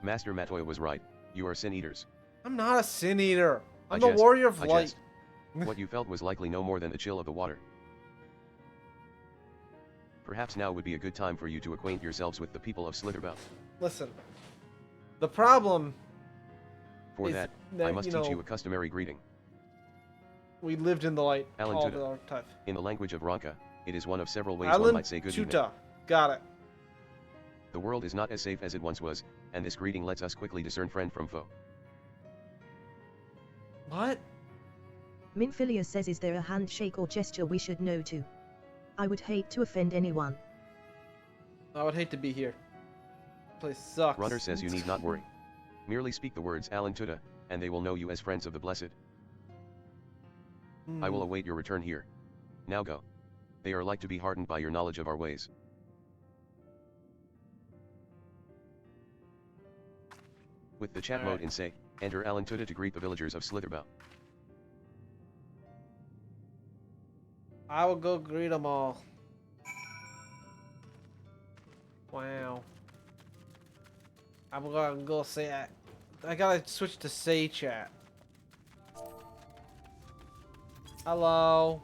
Master Matoya was right, you are sin eaters. I'm not a sin eater. I'm the warrior of light. What you felt was likely no more than the chill of the water. Perhaps now would be a good time for you to acquaint yourselves with the people of Slitherbout. Listen, the problem For that, I must teach you a customary greeting. We lived in the light Alan all Tuta. the time. In the language of Ronka, it is one of several ways Alan one might say good Tuta. evening. Got it. The world is not as safe as it once was, and this greeting lets us quickly discern friend from foe. What? Minfilia says, is there a handshake or gesture we should know to? I would hate to offend anyone. I would hate to be here. This place sucks. Runner says you need not worry. Merely speak the words Alan Tuta, and they will know you as friends of the blessed. I will await your return here. Now go. They are like to be hardened by your knowledge of our ways. With the chat mode in say, enter Alan Tuta to greet the villagers of Slitherbout. I will go greet them all. Wow. I'm gonna go say I gotta switch to say chat. Hello.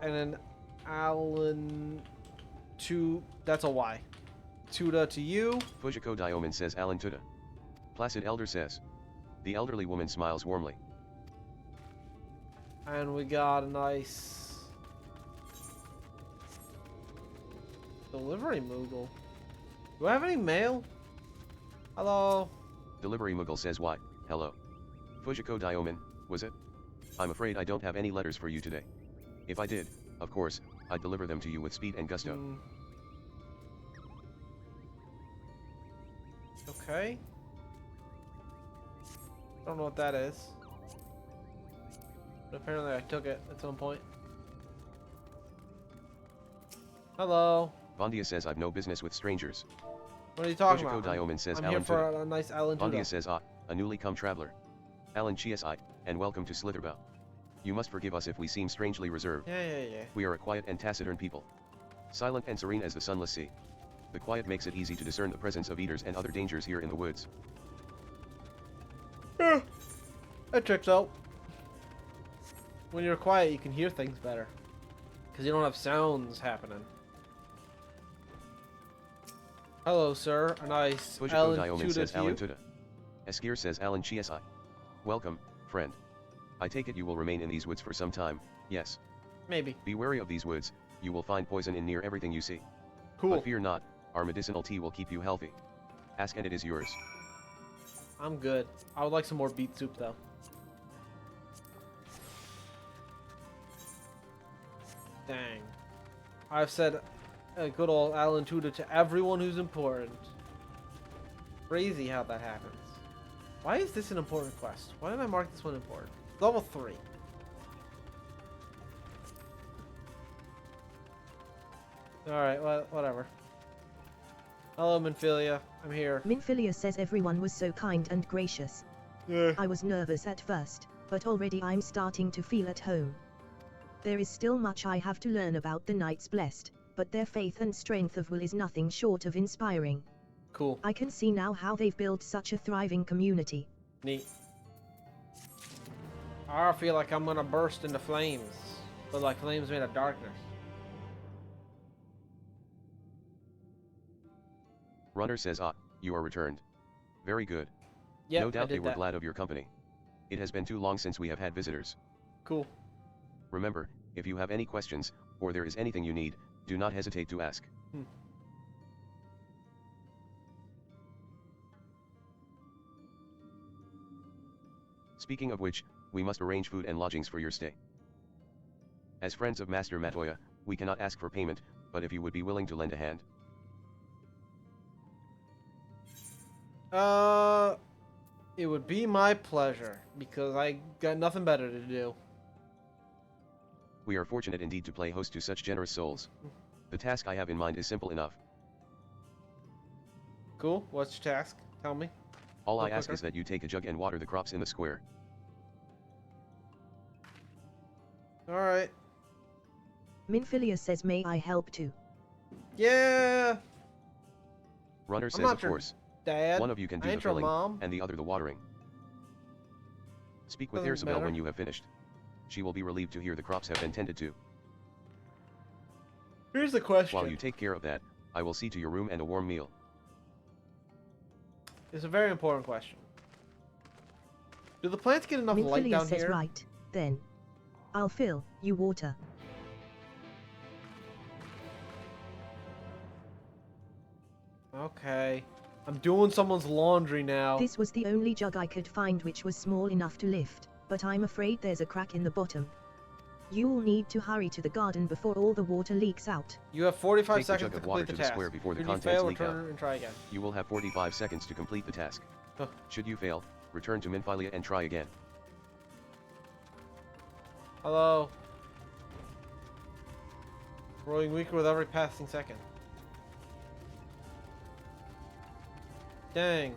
And then Alan to that's a Y. Tuta to you. Fujiko Dioman says Alan Tuta. Placid Elder says. The elderly woman smiles warmly. And we got a nice delivery Moogle. Do I have any mail? Hello. Delivery Moogle says why, hello. Fujiko Dioman, was it? I'm afraid I don't have any letters for you today. If I did, of course, I'd deliver them to you with speed and gusto. Okay. Don't know what that is. But apparently I took it at some point. Hello. Vondia says I've no business with strangers. What are you talking Fujiko about? Dioman says I'm Alan here for Tuta. a nice Alan Tuta. Vondia says a newly come traveler. Alan Chiasi, and welcome to Slitherbout. You must forgive us if we seem strangely reserved. Yeah. We are a quiet and taciturn people. Silent and serene as the sunless sea. The quiet makes it easy to discern the presence of eaters and other dangers here in the woods. Yeah, that checks out. When you're quiet, you can hear things better. Because you don't have sounds happening. Hello, sir. A nice Fujiko Dioman says Alan Tuta. Eskir says Alan Chiasi. Welcome, friend. I take it you will remain in these woods for some time, yes. Maybe. Be wary of these woods, you will find poison in near everything you see. Cool. But fear not, our medicinal tea will keep you healthy. Ask and it is yours. I'm good. I would like some more beet soup though. Dang. I've said a good old Alan Tuda to everyone who's important. Crazy how that happens. Why is this an important quest? Why did I mark this one important? Level 3. Alright, well, whatever. Hello, Minfilia. I'm here. Minfilia says everyone was so kind and gracious. Yeah. I was nervous at first, but already I'm starting to feel at home. There is still much I have to learn about the Knights Blessed, but their faith and strength of will is nothing short of inspiring. Cool. I can see now how they've built such a thriving community. Neat. I feel like I'm gonna burst into flames, but like flames made of darkness. Runner says, ah, you are returned. Very good. Yep, no doubt I did they were that. glad of your company. It has been too long since we have had visitors. Cool. Remember, if you have any questions, or there is anything you need, do not hesitate to ask. Speaking of which, we must arrange food and lodgings for your stay. As friends of Master Matoya, we cannot ask for payment, but if you would be willing to lend a hand. It would be my pleasure, because I got nothing better to do. We are fortunate indeed to play host to such generous souls. The task I have in mind is simple enough. Cool. What's your task? Tell me. All I ask is that you take a jug and water the crops in the square. Alright. Minfilia says may I help too? Yeah! Runner says of course. Dad. One of you can do the filling, and the other the watering. Speak with Isabel when you have finished. She will be relieved to hear the crops have been tended to. Here's the question. While you take care of that, I will see to your room and a warm meal. It's a very important question. Do the plants get enough light down says here? Right, then. I'll fill you water. Okay. I'm doing someone's laundry now. This was the only jug I could find which was small enough to lift, but I'm afraid there's a crack in the bottom. You'll need to hurry to the garden before all the water leaks out. You have 45 Take seconds the jug to of water complete to the the square task. before the Should you contents fail, leak out. return and try again. You will have 45 seconds to complete the task. Huh. Should you fail, return to Minfilia and try again. Hello. Growing weaker with every passing second. Dang.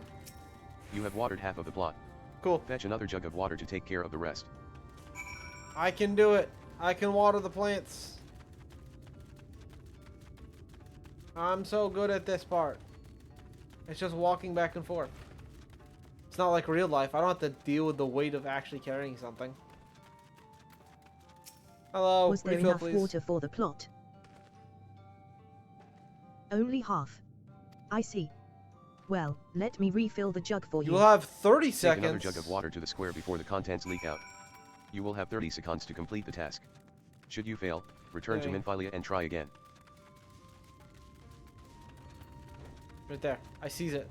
You have watered half of the plot. Cool. Fetch another jug of water to take care of the rest. I can do it. I can water the plants. I'm so good at this part. It's just walking back and forth. It's not like real life. I don't have to deal with the weight of actually carrying something. Hello. Was there refill, enough please. water for the plot? Only half. I see. Well, let me refill the jug for you. You'll have 30 Take seconds. another jug of water to the square before the contents leak out. You will have 30 seconds to complete the task. Should you fail, return to Okay. Minfilia and try again. Right there. I seize it.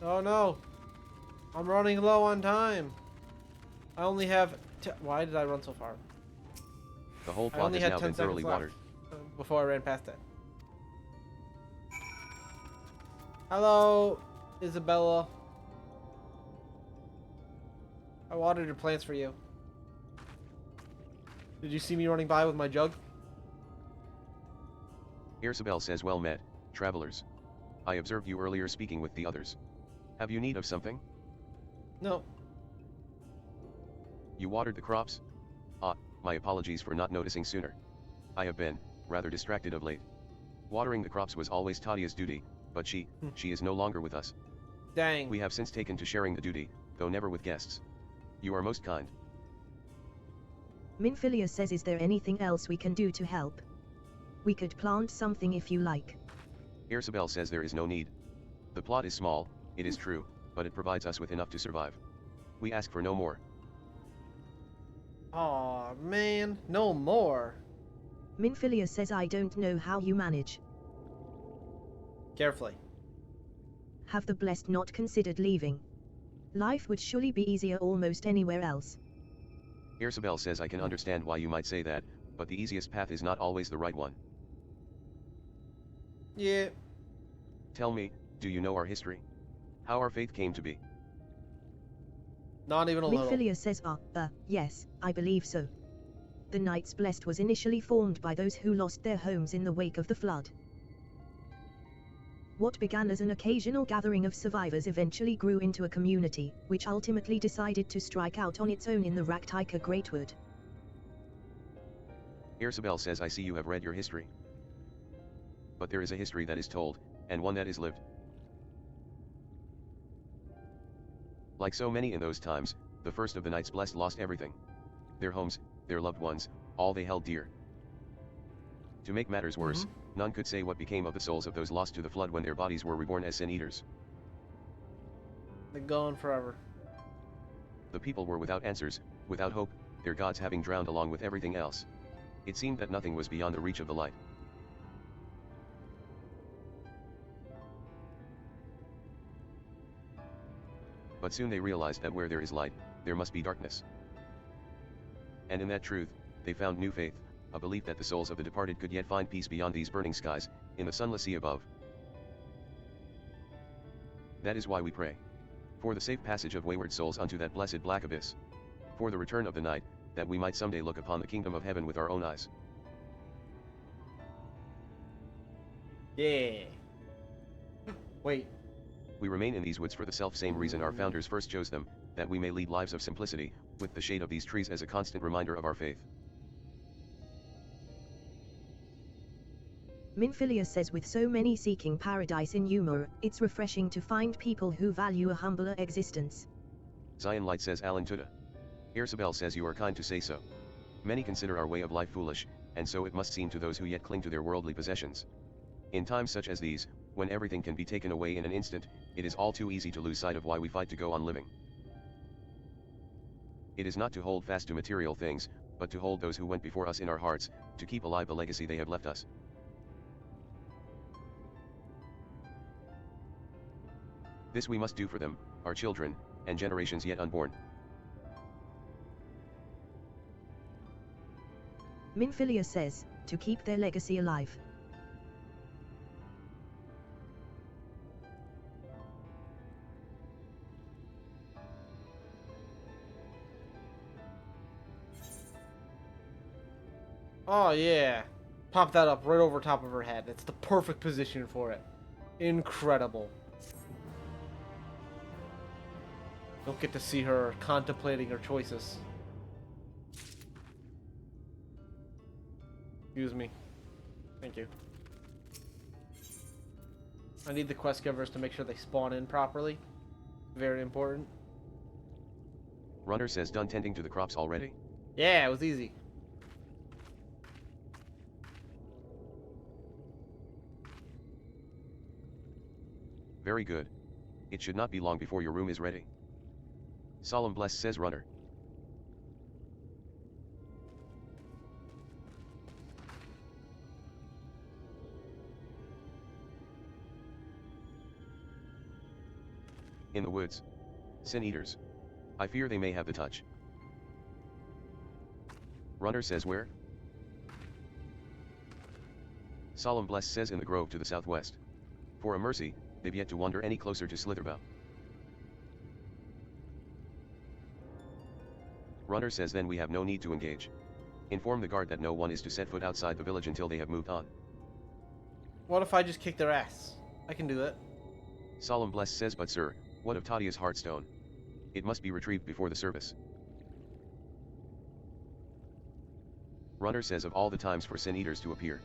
Oh no. I'm running low on time. I only have... Why did I run so far? The whole I plot only has had now 10 been thoroughly seconds watered. left, before I ran past it. Hello, Isabella. I watered your plants for you. Did you see me running by with my jug? Isabel says well met, travelers. I observed you earlier speaking with the others. Have you need of something? No. You watered the crops? Ah, my apologies for not noticing sooner. I have been, rather distracted of late. Watering the crops was always Tadia's duty, but she is no longer with us. Dang. We have since taken to sharing the duty, though never with guests. You are most kind. Minfilia says is there anything else we can do to help? We could plant something if you like. Isabel says there is no need. The plot is small, it is true, but it provides us with enough to survive. We ask for no more. Aw, man, no more. Minfilia says I don't know how you manage. Carefully. Have the blessed not considered leaving? Life would surely be easier almost anywhere else. Irsabel says I can understand why you might say that, but the easiest path is not always the right one. Yeah. Tell me, do you know our history? How our faith came to be? Not even a little. Minfilia says yes, I believe so. The Knights Blessed was initially formed by those who lost their homes in the wake of the flood. What began as an occasional gathering of survivors eventually grew into a community, which ultimately decided to strike out on its own in the Raktika Greatwood. Irsabel says I see you have read your history. But there is a history that is told, and one that is lived. Like so many in those times, the first of the Knights Blessed lost everything. Their homes, their loved ones, all they held dear. To make matters worse, none could say what became of the souls of those lost to the flood when their bodies were reborn as Sin Eaters. They're gone forever. The people were without answers, without hope, their gods having drowned along with everything else. It seemed that nothing was beyond the reach of the light. But soon they realized that where there is light, there must be darkness. And in that truth, they found new faith, a belief that the souls of the departed could yet find peace beyond these burning skies, in the sunless sea above. That is why we pray. For the safe passage of wayward souls unto that blessed black abyss. For the return of the night, that we might someday look upon the kingdom of heaven with our own eyes. Yeah. Wait. We remain in these woods for the self-same reason our founders first chose them, that we may lead lives of simplicity, with the shade of these trees as a constant reminder of our faith. Minfilia says with so many seeking paradise in Umur, it's refreshing to find people who value a humbler existence. Zion Light says Alan Tuda. Irsabel says you are kind to say so. Many consider our way of life foolish, and so it must seem to those who yet cling to their worldly possessions. In times such as these, when everything can be taken away in an instant, it is all too easy to lose sight of why we fight to go on living. It is not to hold fast to material things, but to hold those who went before us in our hearts, to keep alive the legacy they have left us. This we must do for them, our children, and generations yet unborn. Minfilia says, to keep their legacy alive. Oh yeah. Pop that up right over top of her head. It's the perfect position for it. Incredible. Don't get to see her contemplating her choices. Excuse me. Thank you. I need the quest givers to make sure they spawn in properly. Very important. Runner says done tending to the crops already? Yeah, it was easy. Very good. It should not be long before your room is ready. Solemn Bless says Runner. In the woods. Sin Eaters. I fear they may have the touch. Runner says where? Solemn Bless says in the grove to the southwest. For a mercy, they've yet to wander any closer to Slitherbow. Runner says then we have no need to engage. Inform the guard that no one is to set foot outside the village until they have moved on. What if I just kick their ass? I can do that. Solemn Bless says but sir, what of Tadia's heartstone? It must be retrieved before the service. Runner says of all the times for Sin Eaters to appear.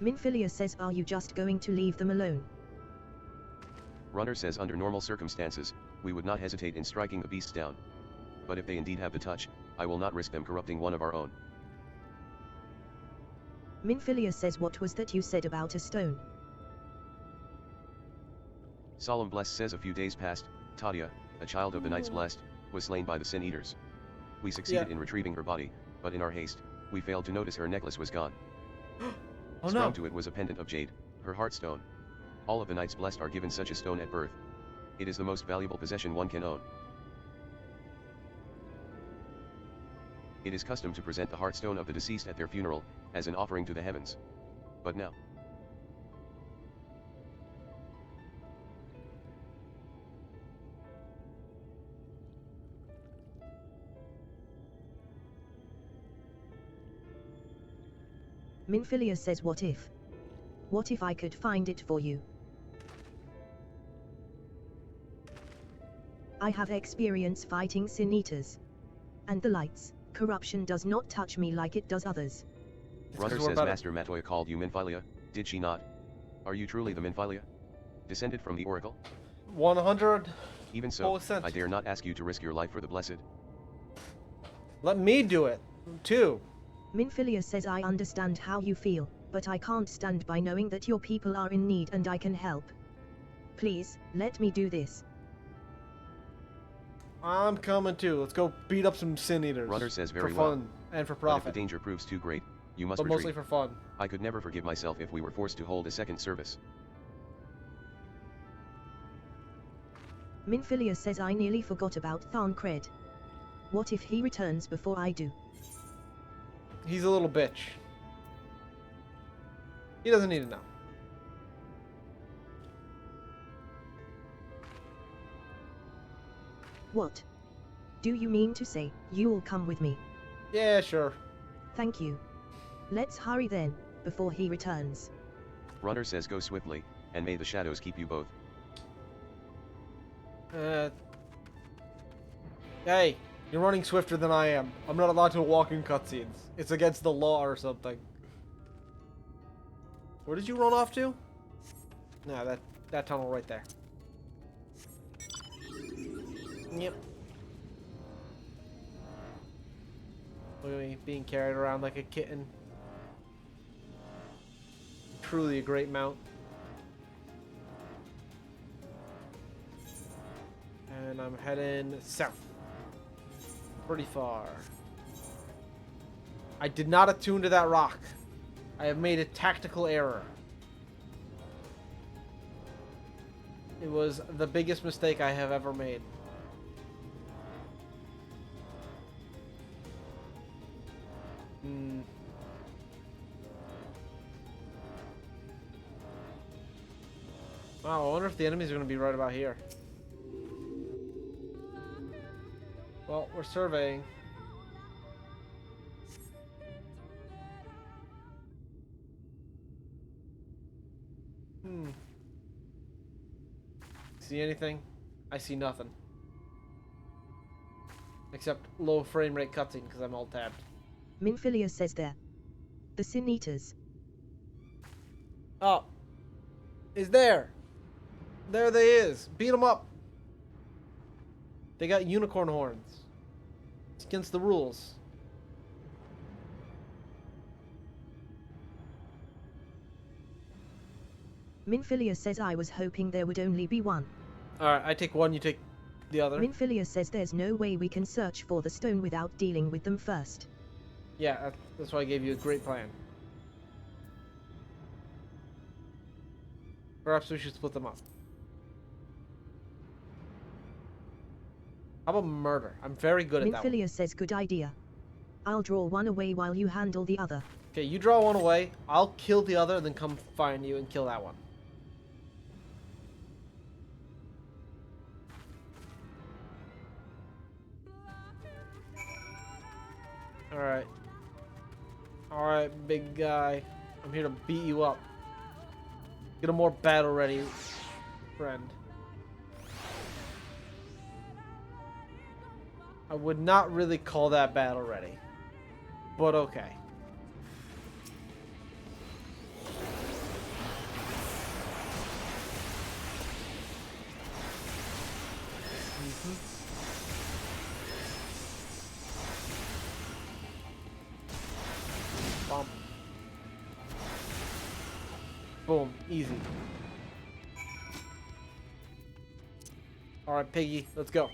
Minfilia says are you just going to leave them alone? Runner says under normal circumstances, we would not hesitate in striking the beasts down. But if they indeed have the touch, I will not risk them corrupting one of our own. Minfilia says what was that you said about a stone? Solemn Blessed says a few days past, Tadia, a child of the Knights Blessed, was slain by the Sin Eaters. We succeeded in retrieving her body, but in our haste, we failed to notice her necklace was gone. Oh Strung no. to it was a pendant of jade, her heartstone. All of the Knights Blessed are given such a stone at birth. It is the most valuable possession one can own. It is custom to present the heartstone of the deceased at their funeral, as an offering to the heavens. But now, Minfilia says what if? What if I could find it for you? I have experience fighting Sin Eaters. And the lights, corruption does not touch me like it does others. Runner says Master Matoya called you Minfilia, did she not? Are you truly the Minfilia? Descended from the Oracle? 100%. Even so, I dare not ask you to risk your life for the Blessed. Let me do it, too. Minfilia says I understand how you feel, but I can't stand by knowing that your people are in need and I can help. Please, let me do this. I'm coming too. Let's go beat up some Sin Eaters. Runner says very for well. fun and for But profit. if the danger proves too great, you must but retreat. mostly for fun. I could never forgive myself if we were forced to hold a second service. Minfilia says I nearly forgot about Thancred. What if he returns before I do? He's a little bitch. He doesn't need to know. What? Do you mean to say you'll come with me? Yeah, sure. Thank you. Let's hurry then, before he returns. Runner says go swiftly, and may the shadows keep you both. Hey, you're running swifter than I am. I'm not allowed to walk in cutscenes. It's against the law or something. Where did you run off to? No, that tunnel right there. Yep. Look at me being carried around like a kitten. Truly a great mount. And I'm heading south. Pretty far. I did not attune to that rock. I have made a tactical error. It was the biggest mistake I have ever made. Wow, I wonder if the enemies are going to be right about here. Well, we're surveying. See anything? I see nothing. Except low frame rate cutscene because I'm all tabbed. Minfilia says there. The Sin Eaters. Oh. Is there. There they is. Beat them up. They got unicorn horns. It's against the rules. Minfilia says I was hoping there would only be one. Alright, I take one, you take the other. Minfilia says there's no way we can search for the stone without dealing with them first. Yeah, that's why I gave you a great plan. Perhaps we should split them up. How about murder? I'm very good at that one. Minfilia says good idea. I'll draw one away while you handle the other. Okay, you draw one away, I'll kill the other, and then come find you and kill that one. Alright. Alright, big guy. I'm here to beat you up. Get a more battle ready, friend. I would not really call that battle ready. But okay. Bump. Boom. Easy. Alright, Piggy, let's go.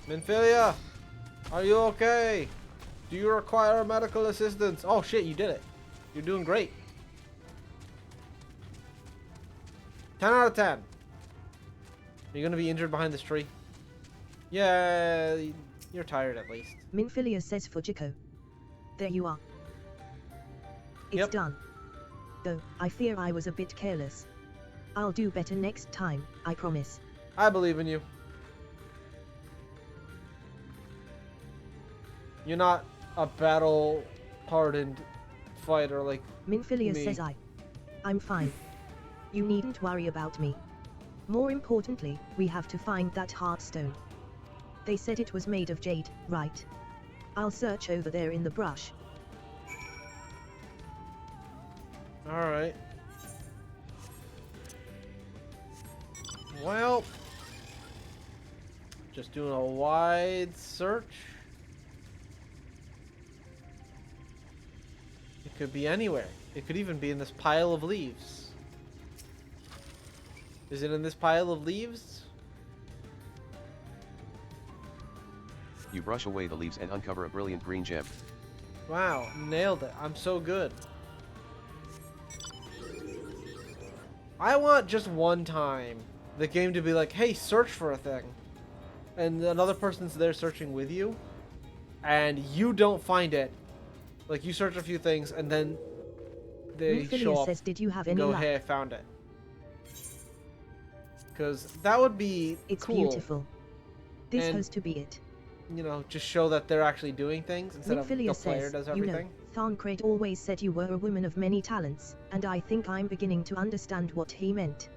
Minfilia, are you okay? Do you require medical assistance? Oh shit, you did it. You're doing great. 10 out of 10. Are you gonna be injured behind this tree? Yeah, you're tired at least. Minfilia says Fujiko. There you are. It's done. Though, I fear I was a bit careless. I'll do better next time, I promise. I believe in you. You're not a battle-hardened fighter like Minfilia me. says I'm fine. You needn't worry about me. More importantly, we have to find that heartstone. They said it was made of jade, right? I'll search over there in the brush. Alright. Well, just doing a wide search. It could be anywhere. It could even be in this pile of leaves. Is it in this pile of leaves? You brush away the leaves and uncover a brilliant green gem. Wow, nailed it. I'm so good. I want just one time the game to be like, hey, search for a thing. And another person's there searching with you. And you don't find it. Like, you search a few things and then they Minfilia show up says, did you have and any go, luck? hey, I found it. Because that would be It's cool. beautiful. This And, has to be it. you know, just show that they're actually doing things instead of the Minfilia player says, does you know, everything. Thancred always said you were a woman of many talents, and I think I'm beginning to understand what he meant.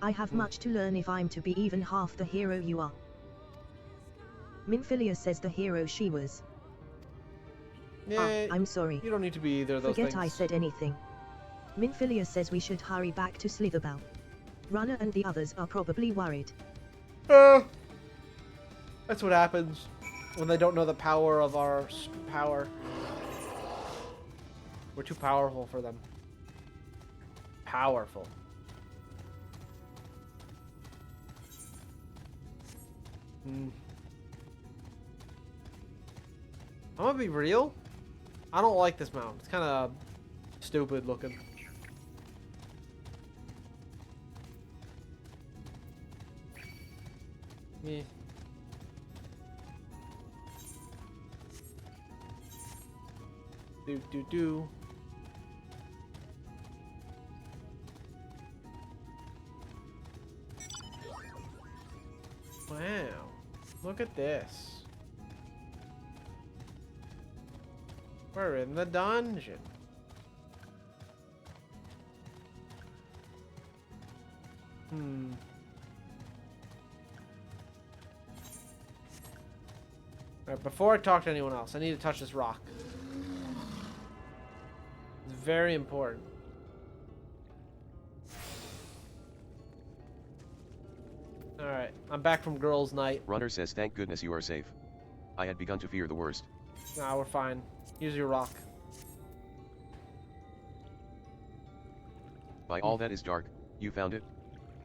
I have much to learn if I'm to be even half the hero you are. Minfilia says the hero she was. Yeah, I'm sorry. You don't need to be either of those Forget things. I said anything. Minfilia says we should hurry back to Slitherbell. Runner and the others are probably worried. That's what happens when they don't know the power of our power. We're too powerful for them. Powerful. I'm gonna be real. I don't like this mount. It's kind of stupid looking. Yeah. Do. Wow. Look at this. We're in the dungeon. Alright, before I talk to anyone else, I need to touch this rock. It's very important. Alright, I'm back from girls' night. Runner says, thank goodness you are safe. I had begun to fear the worst. Nah, we're fine. Use your rock. By all that is dark, you found it?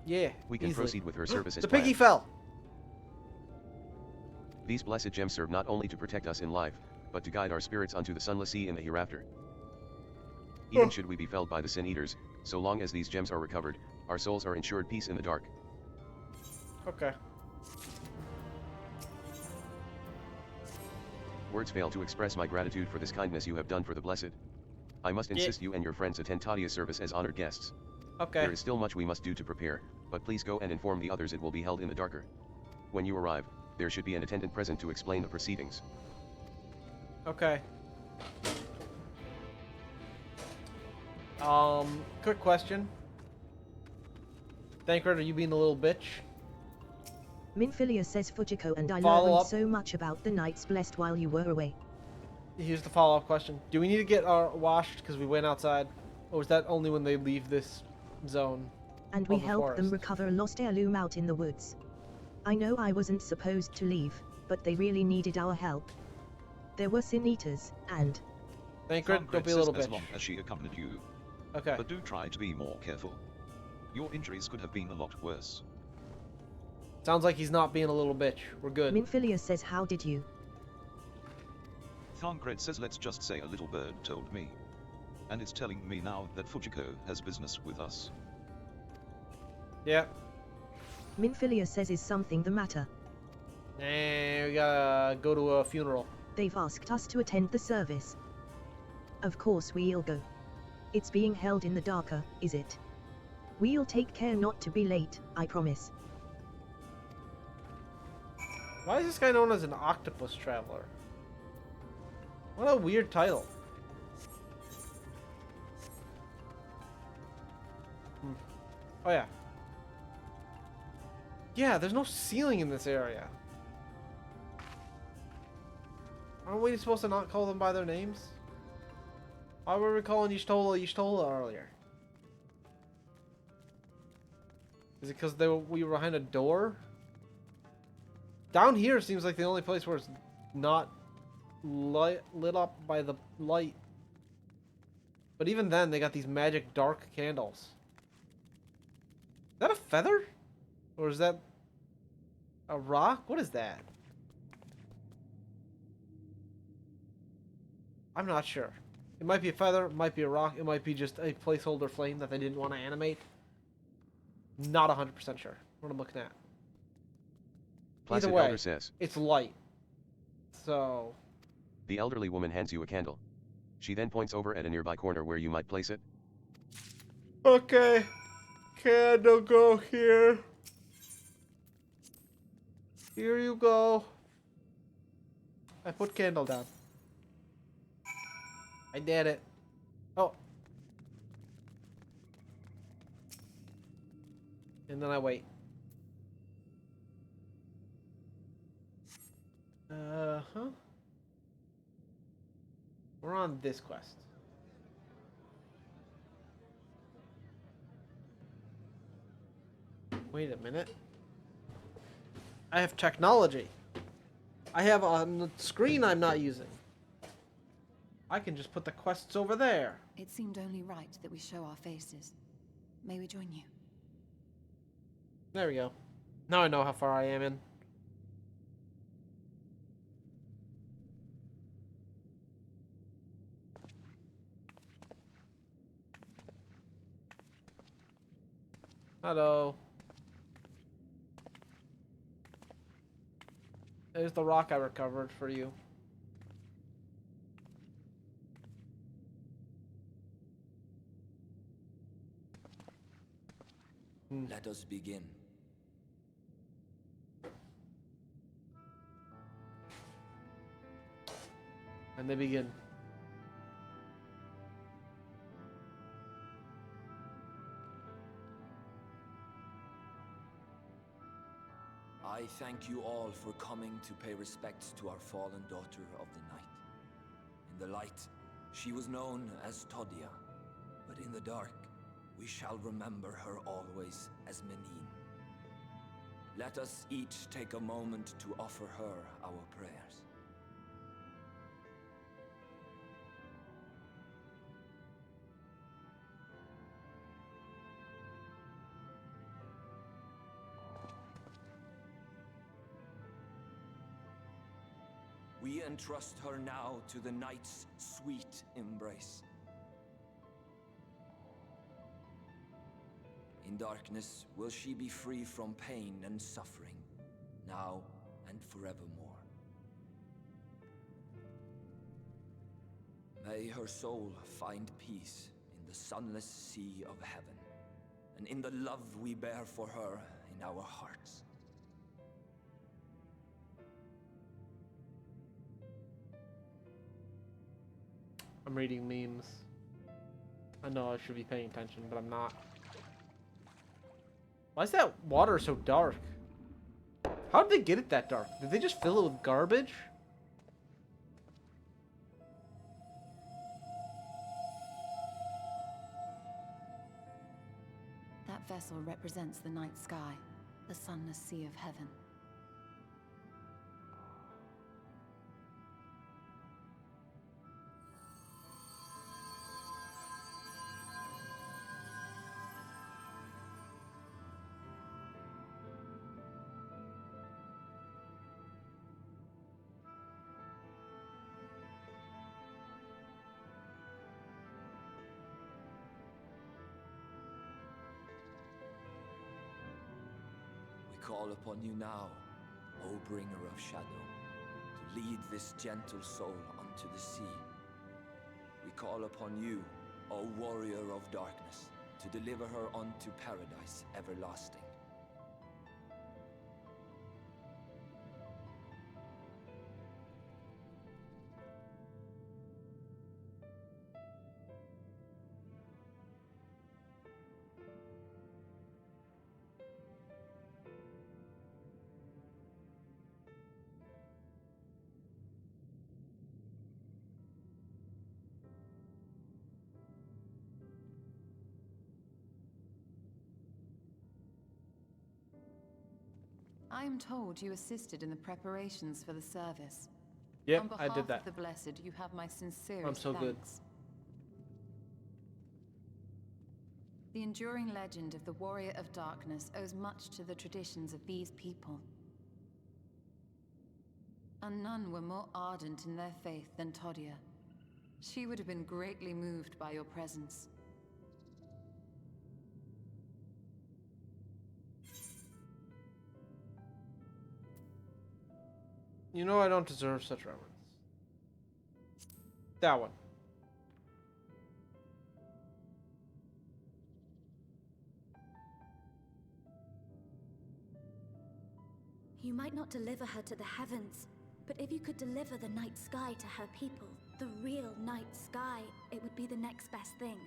Yeah, We can easily. proceed with her service as The piggy planned. fell! These blessed gems serve not only to protect us in life, but to guide our spirits unto the sunless sea in the hereafter. Even should we be felled by the sin eaters, so long as these gems are recovered, our souls are ensured peace in the dark. Okay. Words fail to express my gratitude for this kindness you have done for the blessed. I must insist you and your friends attend Tadia's service as honored guests. Okay. There is still much we must do to prepare, but please go and inform the others it will be held in the darker. When you arrive, there should be an attendant present to explain the proceedings. Okay. Quick question. Thancred, are you being a little bitch? Minfilia says Fujiko and I Follow learned up. so much about the Knights Blessed while you were away. Here's the follow-up question. Do we need to get our washed because we went outside? Or is that only when they leave this zone? And we of the helped them forest? recover a lost heirloom out in the woods. I know I wasn't supposed to leave, but they really needed our help. There were sin eaters, and... Thancred, don't be a little as bitch. long as she accompanied you. Okay. But do try to be more careful. Your injuries could have been a lot worse. Sounds like he's not being a little bitch. We're good. Minfilia says, how did you? Thancred says let's just say a little bird told me. And it's telling me now that Fujiko has business with us. Yeah. Minfilia says, is something the matter? And we gotta go to a funeral. They've asked us to attend the service. Of course we'll go. It's being held in the darker, is it? We'll take care not to be late, I promise. Why is this guy known as an octopus traveler? What a weird title. Oh yeah. Yeah, there's no ceiling in this area. Aren't we supposed to not call them by their names? Why were we calling Y'shtola Y'shtola earlier? Is it because we were behind a door? Down here seems like the only place where it's not lit up by the light. But even then, they got these magic dark candles. Is that a feather? Or is that a rock? What is that? I'm not sure. It might be a feather, it might be a rock, it might be just a placeholder flame that they didn't want to animate. Not 100% sure what I'm looking at. Placid Either way, Elder says, it's light. So... The elderly woman hands you a candle. She then points over at a nearby corner where you might place it. Okay. Candle, go here. Here you go. I put candle down. I did it. Oh. And then I wait. Uh-huh. We're on this quest. Wait a minute. I have technology. I have a screen I'm not using. I can just put the quests over there. It seemed only right that we show our faces. May we join you? There we go. Now I know how far I am in. Hello. There's the rock I recovered for you. Let us begin. And they begin. I thank you all for coming to pay respects to our fallen daughter of the night. In the light, she was known as Todia, but in the dark, we shall remember her always as Menine. Let us each take a moment to offer her our prayers. We entrust her now to the night's sweet embrace. In darkness will she be free from pain and suffering, now and forevermore. May her soul find peace in the sunless sea of heaven, and in the love we bear for her in our hearts. I'm reading memes. I know I should be paying attention, but I'm not. Why is that water so dark? How did they get it that dark? Did they just fill it with garbage? That vessel represents the night sky, the sunless sea of heaven. call upon you now, O bringer of shadow, to lead this gentle soul unto the sea. We call upon you, O warrior of darkness, to deliver her unto paradise everlasting. I am told you assisted in the preparations for the service. Yep, On I did behalf that. of the Blessed, you have my sincerest I'm so good. thanks. The enduring legend of the Warrior of Darkness owes much to the traditions of these people. And none were more ardent in their faith than Todia. She would have been greatly moved by your presence. You know I don't deserve such reverence. That one. You might not deliver her to the heavens, but if you could deliver the night sky to her people, the real night sky, it would be the next best thing.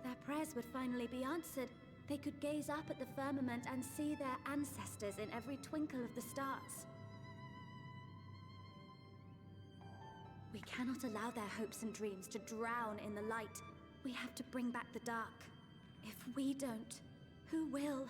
Their prayers would finally be answered. They could gaze up at the firmament and see their ancestors in every twinkle of the stars. We cannot allow their hopes and dreams to drown in the light. We have to bring back the dark. If we don't, who will?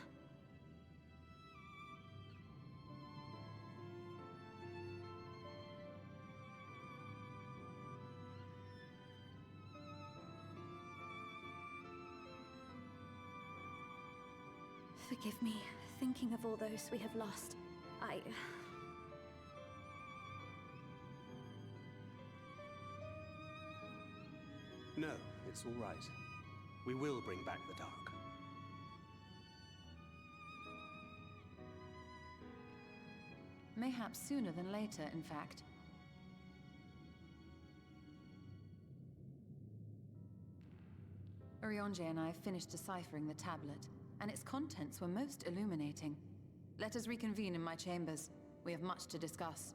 Forgive me, thinking of all those we have lost. No, it's all right. We will bring back the dark. Mayhaps sooner than later, in fact. Urianger and I have finished deciphering the tablet, and its contents were most illuminating. Let us reconvene in my chambers. We have much to discuss.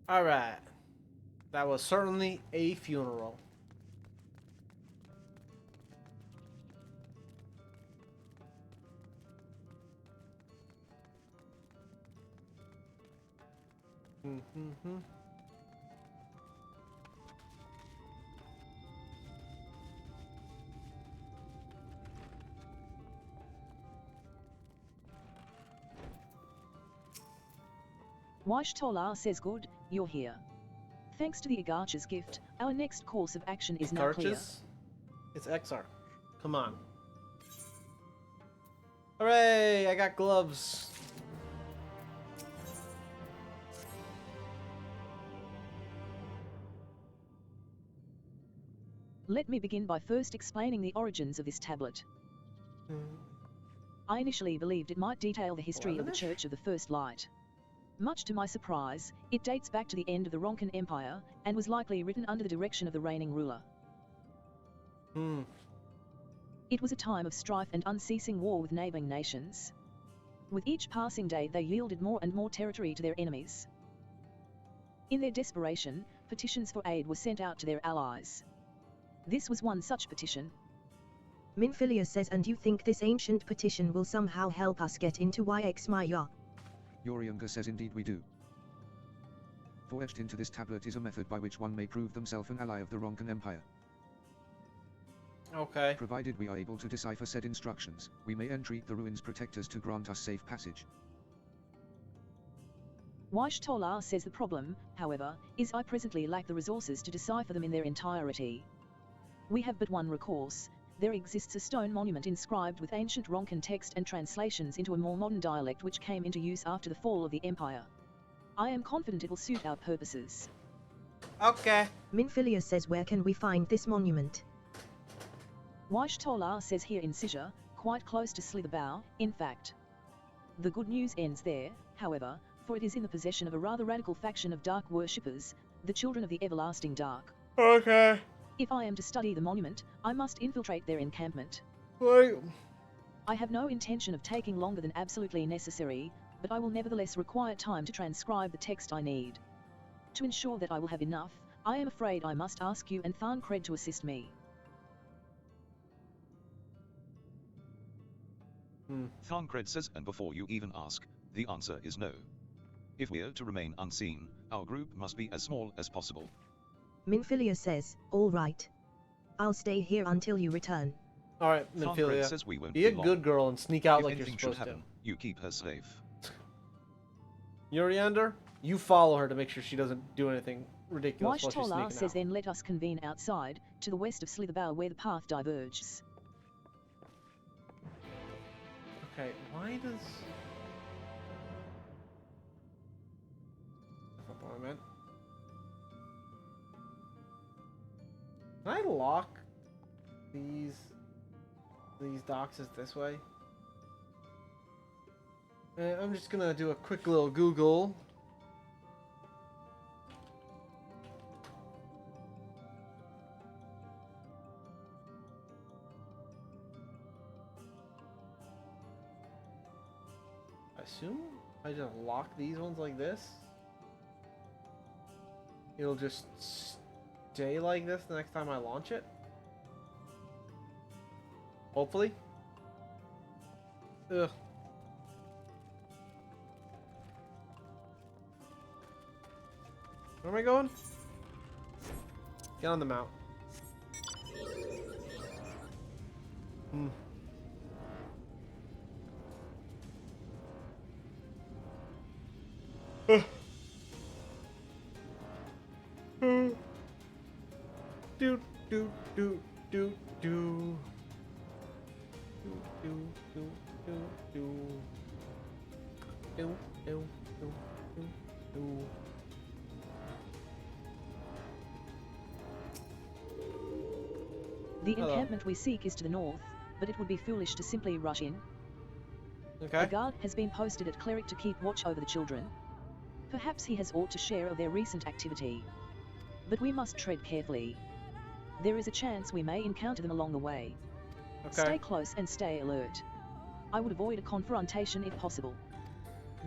Alright. That was certainly a funeral. Mm-hmm. Waish Tolar says good, you're here. Thanks to the Agarcha's gift, our next course of action is now clear. Agarchas? It's Exarch. Come on. Hooray! I got gloves. Let me begin by first explaining the origins of this tablet. I initially believed it might detail the history of the Church of the First Light. Much to my surprise, it dates back to the end of the Ronkan Empire, and was likely written under the direction of the reigning ruler. It was a time of strife and unceasing war with neighboring nations. With each passing day they yielded more and more territory to their enemies. In their desperation, petitions for aid were sent out to their allies. This was one such petition. Minfilia says, and you think this ancient petition will somehow help us get into YX Maya? Urianger says, indeed we do. For etched into this tablet is a method by which one may prove themselves an ally of the Ronkan Empire. Okay. Provided we are able to decipher said instructions, we may entreat the ruins protectors to grant us safe passage. Waish Tolar says the problem, however, is I presently lack the resources to decipher them in their entirety. We have but one recourse. There exists a stone monument inscribed with ancient Ronkan text and translations into a more modern dialect which came into use after the fall of the Empire. I am confident it will suit our purposes. Okay. Minfilia says, where can we find this monument? Waishtola says here in Sizia, quite close to Slitherbow, in fact. The good news ends there, however, for it is in the possession of a rather radical faction of dark worshippers, the children of the everlasting dark. Okay. If I am to study the monument, I must infiltrate their encampment. Wait. I have no intention of taking longer than absolutely necessary, but I will nevertheless require time to transcribe the text I need. To ensure that I will have enough, I am afraid I must ask you and Thancred to assist me. Thancred says, and before you even ask, the answer is no. If we're to remain unseen, our group must be as small as possible. Minfilia says, all right. I'll stay here until you return. Alright, Thancred says we Minfilia. won't Be a long. good girl and sneak out If like you're anything should supposed happen, you keep her safe. to. Uriander, you follow her to make sure she doesn't do anything ridiculous while she's Waishtola sneaking says out. then let us convene outside, to the west of Slitherbow where the path diverges. Okay, why does... That's not what I meant. Can I lock these doxes this way? I'm just gonna do a quick little Google. I assume I just lock these ones like this. It'll just stay like this the next time I launch it. Hopefully. Ugh. Where am I going? Get on the mount. Do do do do do. Do do do do. Do do do do do. The Hello. encampment we seek is to the north, but it would be foolish to simply rush in. Okay. A guard has been posted at Cleric to keep watch over the children. Perhaps he has aught to share of their recent activity. But we must tread carefully. There is a chance we may encounter them along the way. Okay. Stay close and stay alert. I would avoid a confrontation if possible.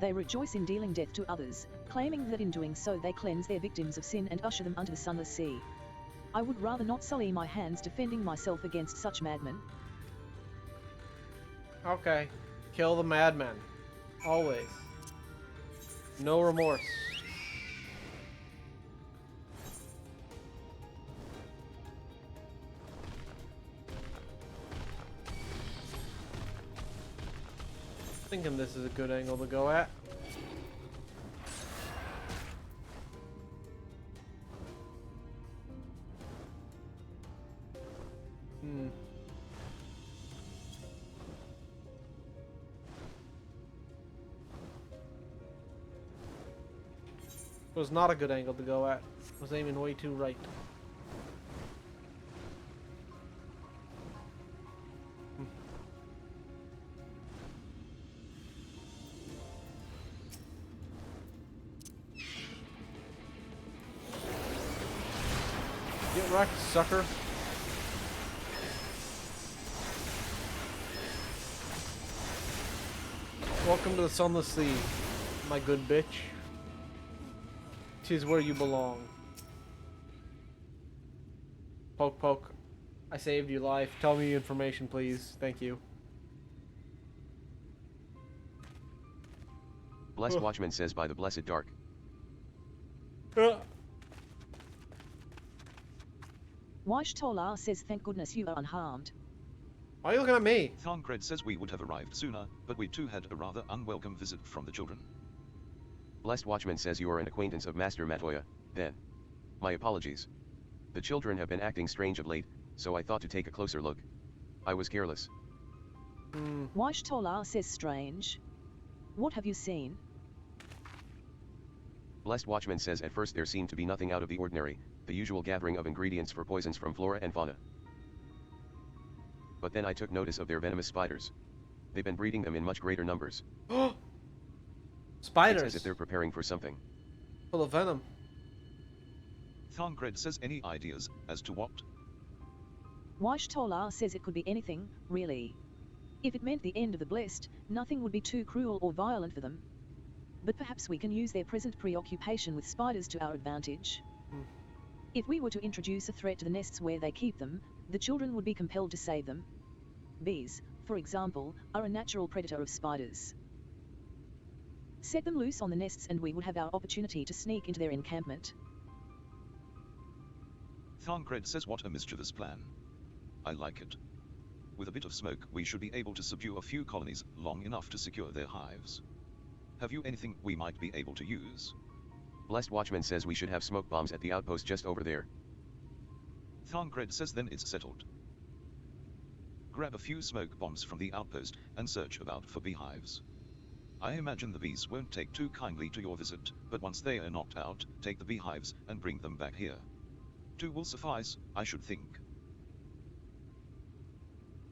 They rejoice in dealing death to others, claiming that in doing so they cleanse their victims of sin and usher them unto the sunless sea. I would rather not sully my hands defending myself against such madmen. Okay. Kill the madman. Always. No remorse. Thinking this is a good angle to go at. It was not a good angle to go at. I was aiming way too right. Get wrecked, sucker. Welcome to the Sunless Sea, my good bitch. 'Tis where you belong. Poke poke. I saved your life. Tell me information, please. Thank you. Blessed Watchman says by the blessed dark. Waishtola says thank goodness you are unharmed. Why are you looking at me? Thancred says we would have arrived sooner, but we too had a rather unwelcome visit from the children. Blessed Watchman says you are an acquaintance of Master Matoya, then. My apologies. The children have been acting strange of late, so I thought to take a closer look. I was careless. Washtola says strange. What have you seen? Blessed Watchman says at first there seemed to be nothing out of the ordinary, the usual gathering of ingredients for poisons from flora and fauna. But then I took notice of their venomous spiders. They've been breeding them in much greater numbers. Spiders! It's as if they're preparing for something. Full of venom. Thancred says any ideas as to what? Washtola says it could be anything, really. If it meant the end of the blessed, nothing would be too cruel or violent for them. But perhaps we can use their present preoccupation with spiders to our advantage. If we were to introduce a threat to the nests where they keep them, the children would be compelled to save them. Bees, for example, are a natural predator of spiders. Set them loose on the nests and we would have our opportunity to sneak into their encampment. Thancred says what a mischievous plan. I like it. With a bit of smoke, we should be able to subdue a few colonies long enough to secure their hives. Have you anything we might be able to use? Blessed Watchman says we should have smoke bombs at the outpost just over there. Thancred says then it's settled. Grab a few smoke bombs from the outpost and search about for beehives. I imagine the bees won't take too kindly to your visit, but once they are knocked out, take the beehives and bring them back here. 2 will suffice, I should think.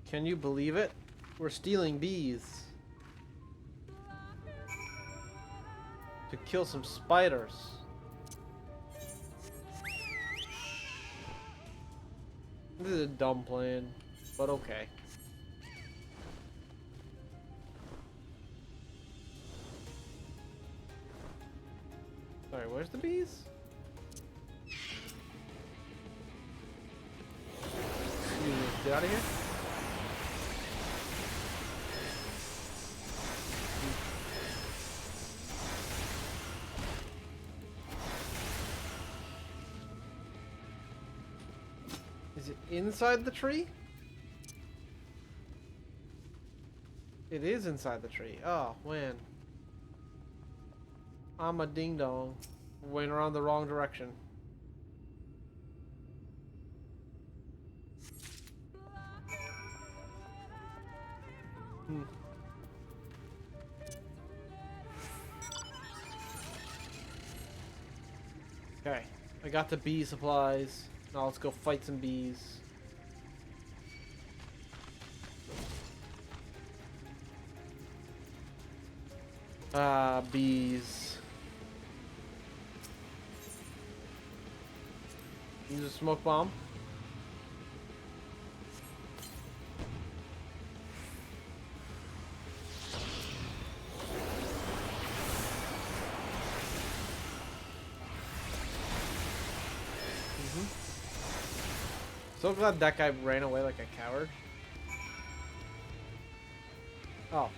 Can you believe it? We're stealing bees. To kill some spiders. This is a dumb plan, but okay. Sorry, where's the bees? Get out of here. Is it inside the tree? It is inside the tree. Oh, man. I'm a ding-dong. Went around the wrong direction. Okay, I got the bee supplies. Now let's go fight some bees. Ah, bees. Use a smoke bomb. So glad that guy ran away like a coward. Oh,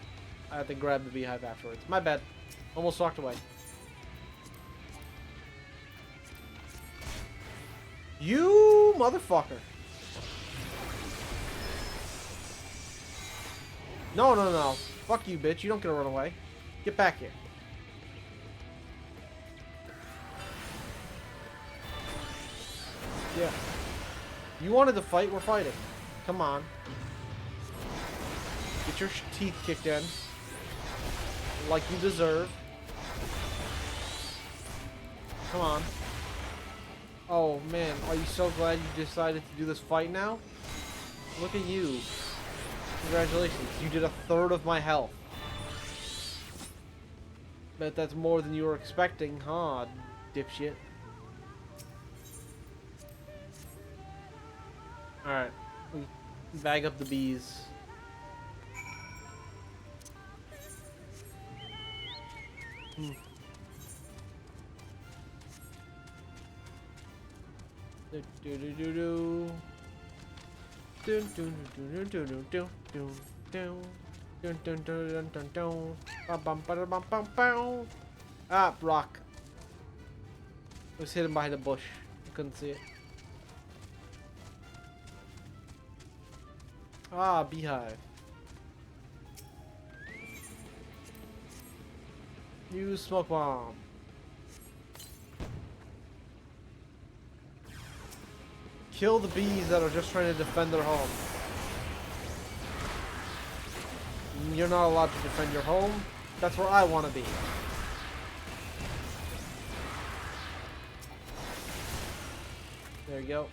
I had to grab the beehive afterwards. My bad. Almost walked away. You motherfucker. No, no, no. Fuck you, bitch. You don't get to run away. Get back here. Yeah. You wanted to fight, we're fighting. Come on. Get your teeth kicked in. Like you deserve. Come on. Oh man, are you so glad you decided to do this fight now? Look at you. Congratulations, you did 1/3 of my health. Bet that's more than you were expecting, huh, dipshit? Alright, we bag up the bees. Ah, rock. It was hidden behind a bush. You couldn't see it. Ah, beehive. Use smoke bomb. Kill the bees that are just trying to defend their home. You're not allowed to defend your home. That's where I want to be. There you go.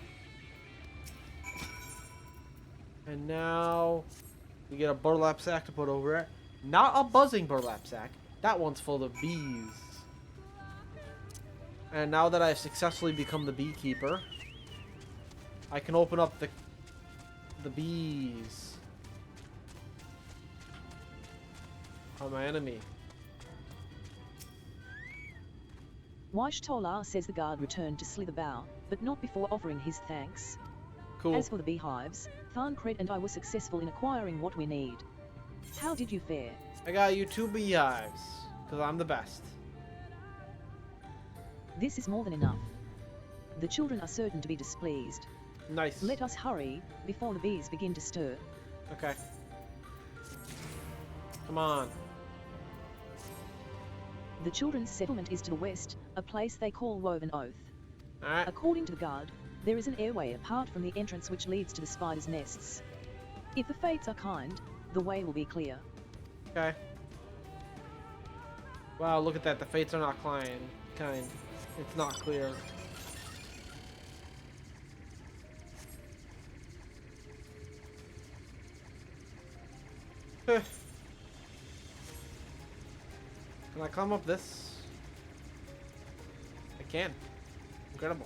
And now we get a burlap sack to put over it. Not a buzzing burlap sack. That one's full of bees. And now that I've successfully become the beekeeper, I can open up the bees. On my enemy. Weish Tolar says the guard returned to Slitherbow, but not before offering his thanks. Cool. As for the beehives, Thancred and I were successful in acquiring what we need. How did you fare? I got you 2 beehives, because I'm the best. This is more than enough. The children are certain to be displeased. Nice. Let us hurry, before the bees begin to stir. Okay. Come on. The children's settlement is to the west, a place they call Woven Oath. Alright. According to the guard, there is an airway apart from the entrance which leads to the spiders' nests. If the fates are kind, the way will be clear. Okay. Wow, look at that. The fates are not kind. It's not clear. Can I climb up this? I can. Incredible.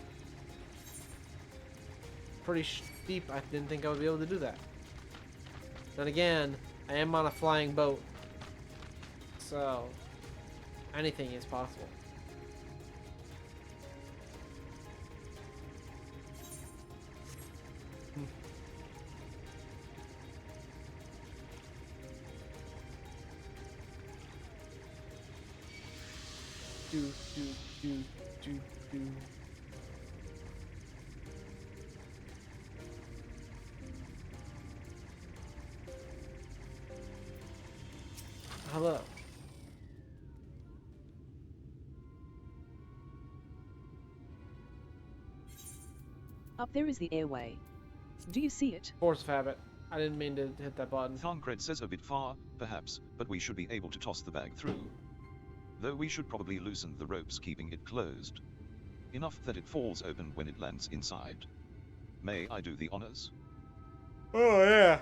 Pretty steep. I didn't think I would be able to do that. Then again, I am on a flying boat. So, anything is possible. Do. Hello. Up there is the airway. Do you see it? Force of habit. I didn't mean to hit that button. Thancred says a bit far, perhaps, but we should be able to toss the bag through. Though we should probably loosen the ropes keeping it closed. Enough that it falls open when it lands inside. May I do the honors? Oh yeah.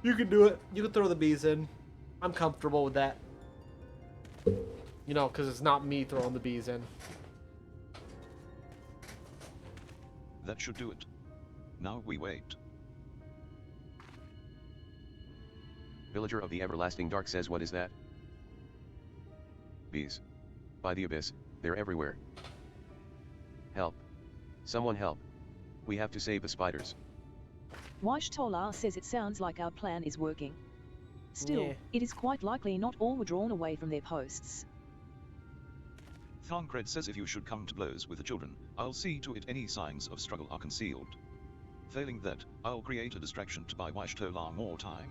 You can do it. You can throw the bees in. I'm comfortable with that. You know, because it's not me throwing the bees in. That should do it. Now we wait. Villager of the Everlasting Dark says, what is that? Bees. By the abyss, they're everywhere. Help. Someone help. We have to save the spiders. Weish Tolar says it sounds like our plan is working. Still, Yeah. it is quite likely not all were drawn away from their posts. Thancred says if you should come to blows with the children, I'll see to it any signs of struggle are concealed. Failing that, I'll create a distraction to buy Weish Tolar more time.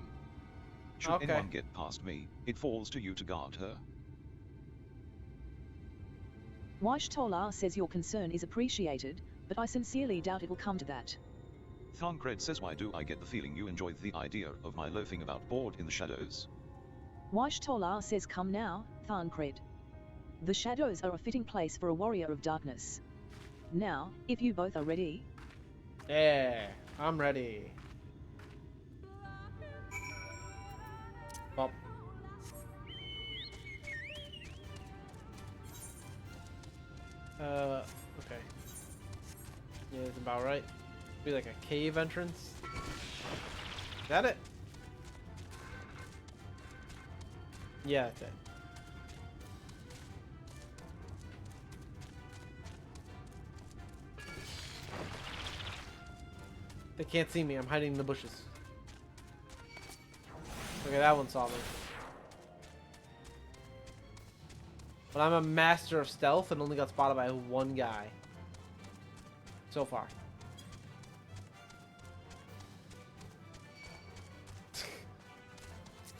Should Okay. anyone get past me, it falls to you to guard her. Weish Tolar says your concern is appreciated, but I sincerely doubt it will come to that. Thancred says why do I get the feeling you enjoy the idea of my loafing about bored in the shadows? Weish Tolar says come now, Thancred. The shadows are a fitting place for a warrior of darkness. Now, if you both are ready... Yeah, I'm ready. Bop. Okay. Yeah, it's about right. Be like a cave entrance. Is that it? Yeah, that's it. They can't see me. I'm hiding in the bushes. Okay, that one saw me. But I'm a master of stealth and only got spotted by one guy. So far.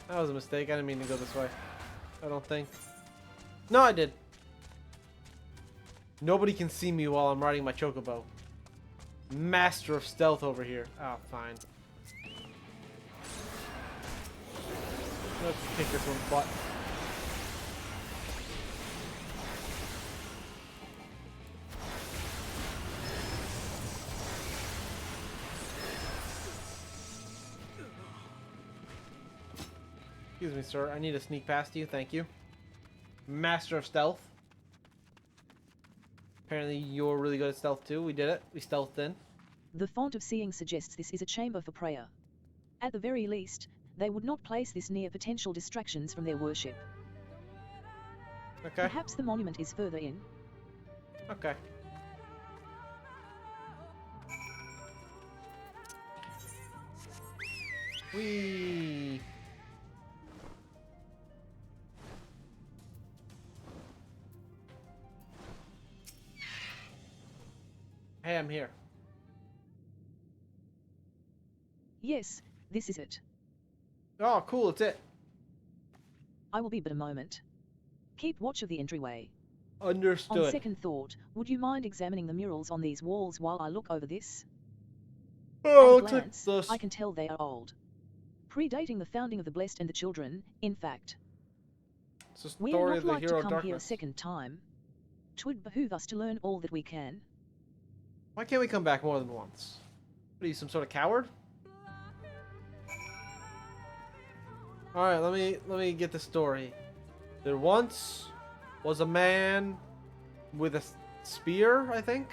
That was a mistake. I didn't mean to go this way. I don't think. No, I did. Nobody can see me while I'm riding my chocobo. Master of stealth over here. Oh, fine. Let's kick this one's butt. Excuse me, sir. I need to sneak past you. Thank you. Master of stealth. Apparently you're really good at stealth too. We did it. We stealthed in. The font of seeing suggests this is a chamber for prayer. At the very least, they would not place this near potential distractions from their worship. Okay. Perhaps the monument is further in. Okay. Whee! Hey, I'm here. Yes, this is it. Oh, cool, it's it. I will be but a moment. Keep watch of the entryway. Understood. On second thought, would you mind examining the murals on these walls while I look over this? Oh, At a glance, I can tell they are old. Predating the founding of the Blessed and the Children, in fact. It's a We story are of not the like hero to of come here a darkness. second time. 'Twould behoove us to learn all that we can. Why can't we come back more than once? What are you, some sort of coward? Alright, let me get the story. There once was a man with a spear, I think.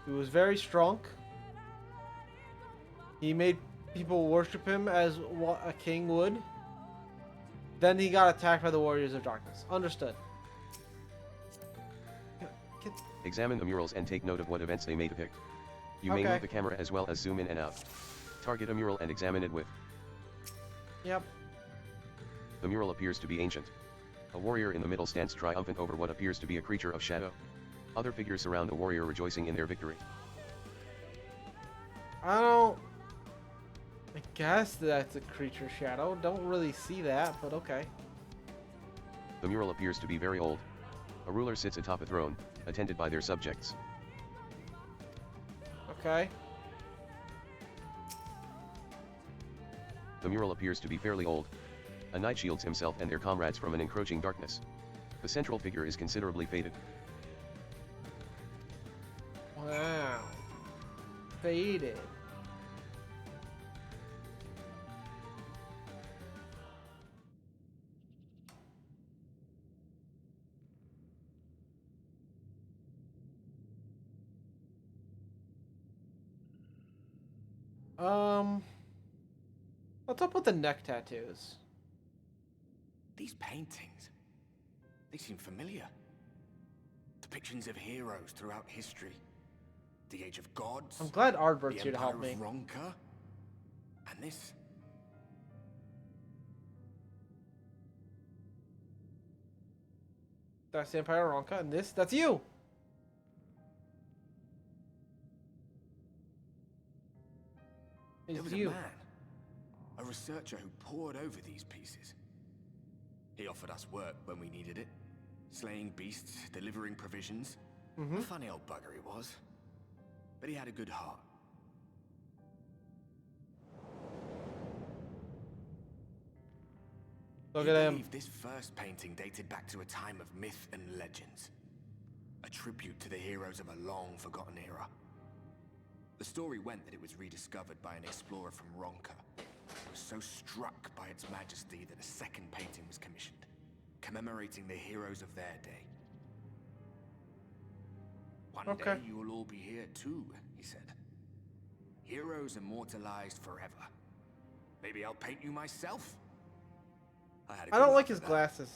He was very strong. He made people worship him as what a king would. Then he got attacked by the warriors of darkness. Understood. Examine the murals and take note of what events they may depict. You may Okay. move the camera as well as zoom in and out. Target a mural and examine it with. Yep. The mural appears to be ancient. A warrior in the middle stands triumphant over what appears to be a creature of shadow. Other figures surround the warrior rejoicing in their victory. I guess that's a creature shadow. Don't really see that, but okay. The mural appears to be very old. A ruler sits atop a throne, attended by their subjects. Okay. The mural appears to be fairly old. A knight shields himself and their comrades from an encroaching darkness. The central figure is considerably faded. Wow. Faded. What's up with the neck tattoos? These paintings, they seem familiar. Depictions of heroes throughout history. The Age of Gods. I'm glad Ardbert's the here to help Empire me. of Ronka. And this. That's the Empire of Ronka, and that's you! There was you. a man, a researcher who pored over these pieces. He offered us work when we needed it. Slaying beasts, delivering provisions. A funny old bugger he was. But he had a good heart. Look He at him. believed this first painting dated back to a time of myth and legends. A tribute to the heroes of a long-forgotten era. The story went that it was rediscovered by an explorer from Ronka, who was so struck by its majesty that a second painting was commissioned, commemorating the heroes of their day. One day you will all be here too, he said. Heroes immortalized forever. Maybe I'll paint you myself? I don't like his glasses.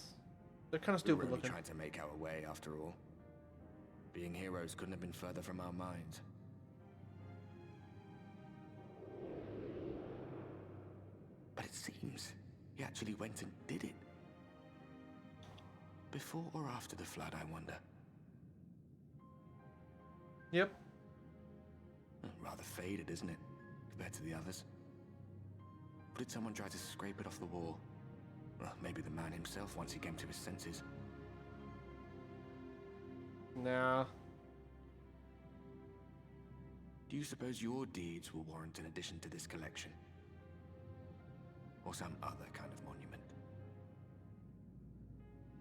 They're kind of We were stupid only looking. trying to make our way after all. Being heroes couldn't have been further from our minds. But it seems he actually went and did it. Before or after the flood, I wonder. Yep. Rather faded, isn't it? Compared to the others. Or did someone try to scrape it off the wall? Well, maybe the man himself once he came to his senses. Nah. Do you suppose your deeds will warrant an addition to this collection? Or some other kind of monument?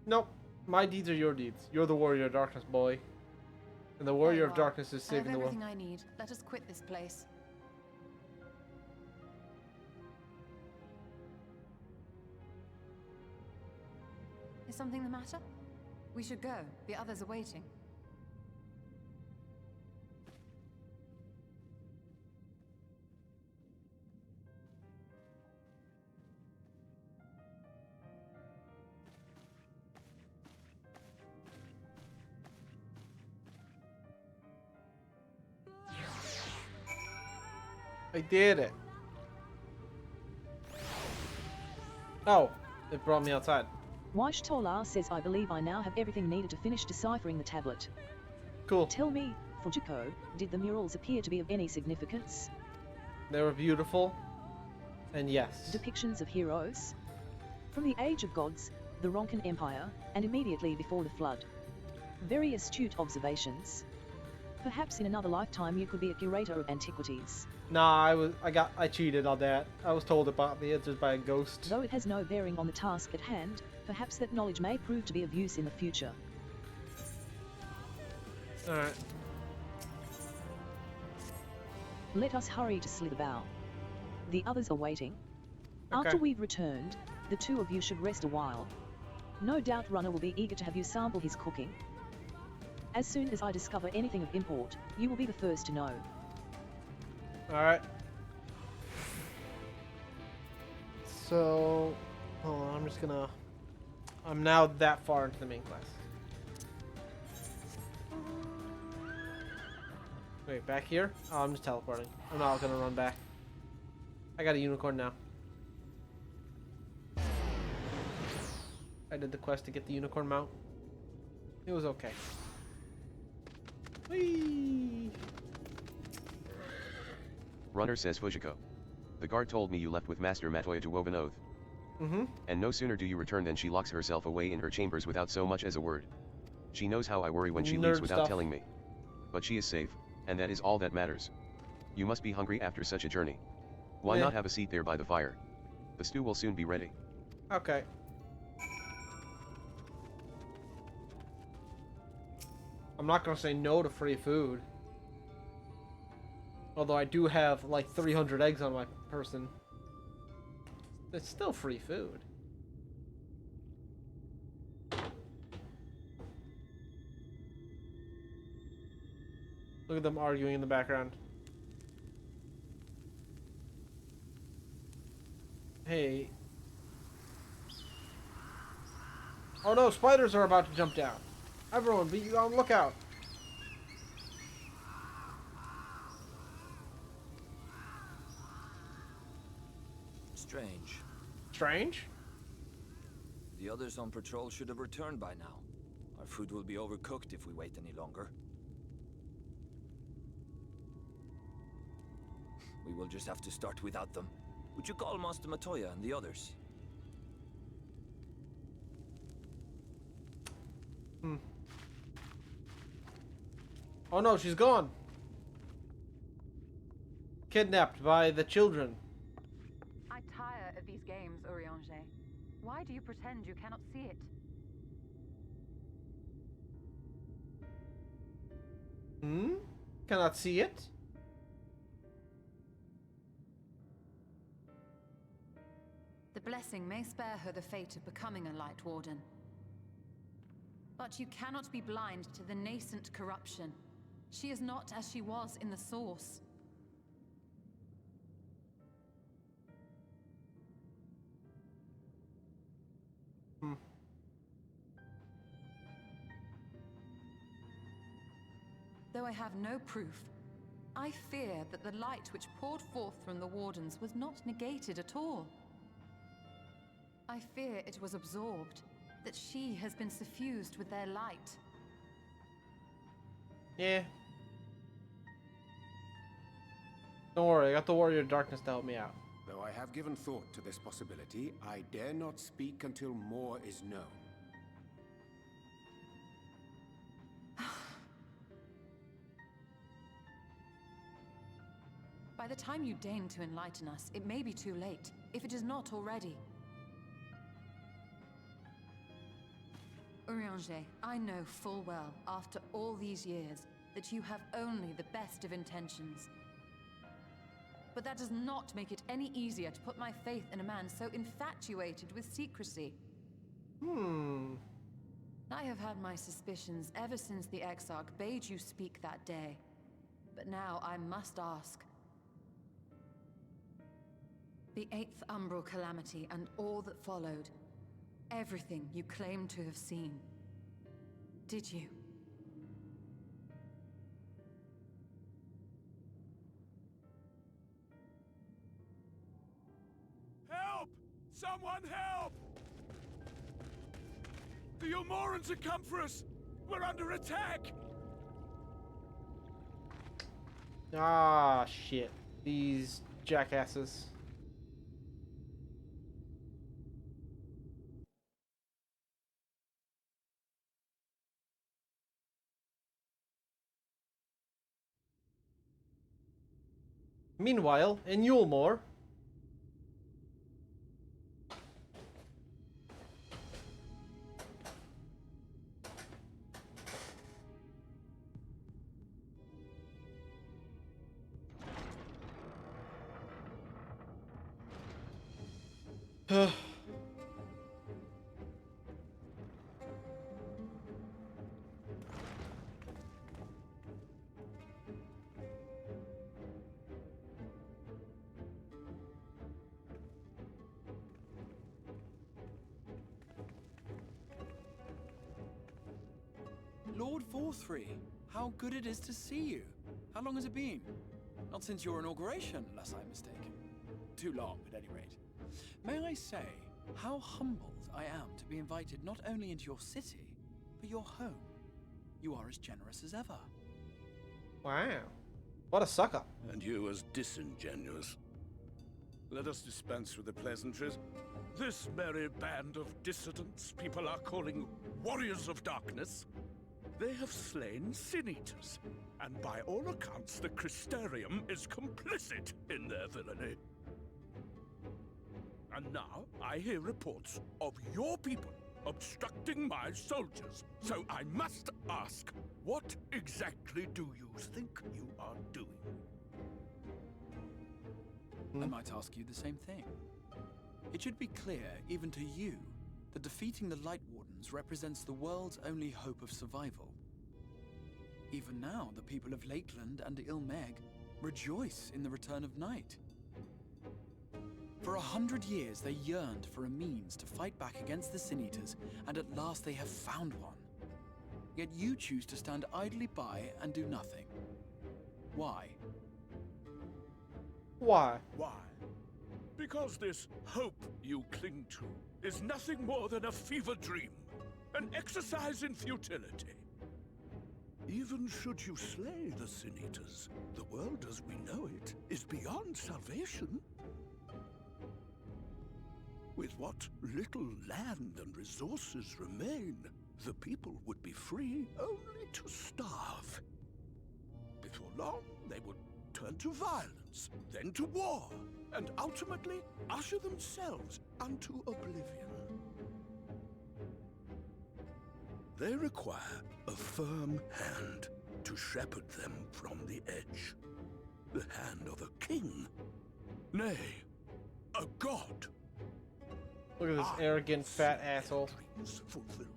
Nope. My deeds are your deeds. You're the warrior of darkness, boy. And the warrior of darkness is saving the world. I have everything I need. Let us quit this place. Is something the matter? We should go. The others are waiting. I did it. Oh, it brought me outside. Weish Tolar says, I believe I now have everything needed to finish deciphering the tablet. Cool. Tell me, Fujiko, did the murals appear to be of any significance? They were beautiful. And yes. Depictions of heroes? From the Age of Gods, the Ronkan Empire, and immediately before the Flood. Very astute observations. Perhaps in another lifetime you could be a curator of antiquities. Nah, I cheated on that. I was told about the answers by a ghost. Though it has no bearing on the task at hand, perhaps that knowledge may prove to be of use in the future. Alright. Let us hurry to Slitherbow. The others are waiting. Okay. After we've returned, the two of you should rest a while. No doubt Runner will be eager to have you sample his cooking. As soon as I discover anything of import, you will be the first to know. Alright. So, hold on, I'm now that far into the main class. Wait, back here? Oh, I'm just teleporting. I'm not gonna run back. I got a unicorn now. I did the quest to get the unicorn mount. It was okay. Whee! Runner says Fujiko. The guard told me you left with Master Matoya to Woven Oath. And no sooner do you return than she locks herself away in her chambers without so much as a word. She knows how I worry when she leaves without telling me. But she is safe, and that is all that matters. You must be hungry after such a journey. Why not have a seat there by the fire? The stew will soon be ready. Okay. I'm not gonna say no to free food. Although I do have like 300 eggs on my person. It's still free food. Look at them arguing in the background. Hey. Oh no, spiders are about to jump down. Everyone, be on lookout. Strange. Strange? The others on patrol should have returned by now. Our food will be overcooked if we wait any longer. We will just have to start without them. Would you call Master Matoya and the others? Oh no, she's gone. Kidnapped by the children. I tire of these games, Urianger. Why do you pretend you cannot see it? Cannot see it? The blessing may spare her the fate of becoming a Light Warden. But you cannot be blind to the nascent corruption. She is not as she was in the Source. Though I have no proof, I fear that the light which poured forth from the Wardens was not negated at all. I fear it was absorbed, that she has been suffused with their light. Yeah. Don't worry, I got the Warrior of Darkness to help me out. Though I have given thought to this possibility, I dare not speak until more is known. By the time you deign to enlighten us, it may be too late, if it is not already. Urianger, I know full well, after all these years, that you have only the best of intentions. But that does not make it any easier to put my faith in a man so infatuated with secrecy. I have had my suspicions ever since the Exarch bade you speak that day. But now I must ask. The 8th Umbral Calamity and all that followed. Everything you claim to have seen. Did you? Help! Someone help! The Umorans have come for us! We're under attack! Ah, shit. These jackasses. Meanwhile, in Yulmore... Lord Forthree, how good it is to see you. How long has it been? Not since your inauguration, unless I'm mistaken. Too long, at any rate. May I say, how humbled I am to be invited not only into your city, but your home. You are as generous as ever. Wow. What a sucker. And you as disingenuous. Let us dispense with the pleasantries. This merry band of dissidents people are calling warriors of darkness. They have slain sin-eaters, and by all accounts the Crystarium is complicit in their villainy. And now I hear reports of your people obstructing my soldiers, so I must ask, what exactly do you think you are doing? I might ask you the same thing. It should be clear, even to you, that defeating the Light Wardens represents the world's only hope of survival. Even now, the people of Lakeland and Ilmeg rejoice in the return of night. For 100 years, they yearned for a means to fight back against the Sin-Eaters, and at last they have found one. Yet you choose to stand idly by and do nothing. Why? Why? Why? Because this hope you cling to is nothing more than a fever dream, an exercise in futility. Even should you slay the Sin-Eaters, the world as we know it is beyond salvation. With what little land and resources remain, the people would be free only to starve. Before long, they would turn to violence, then to war, and ultimately usher themselves unto oblivion. They require a firm hand to shepherd them from the edge. The hand of a king, nay, a god. Look at this arrogant fat asshole. Dreams fulfilled,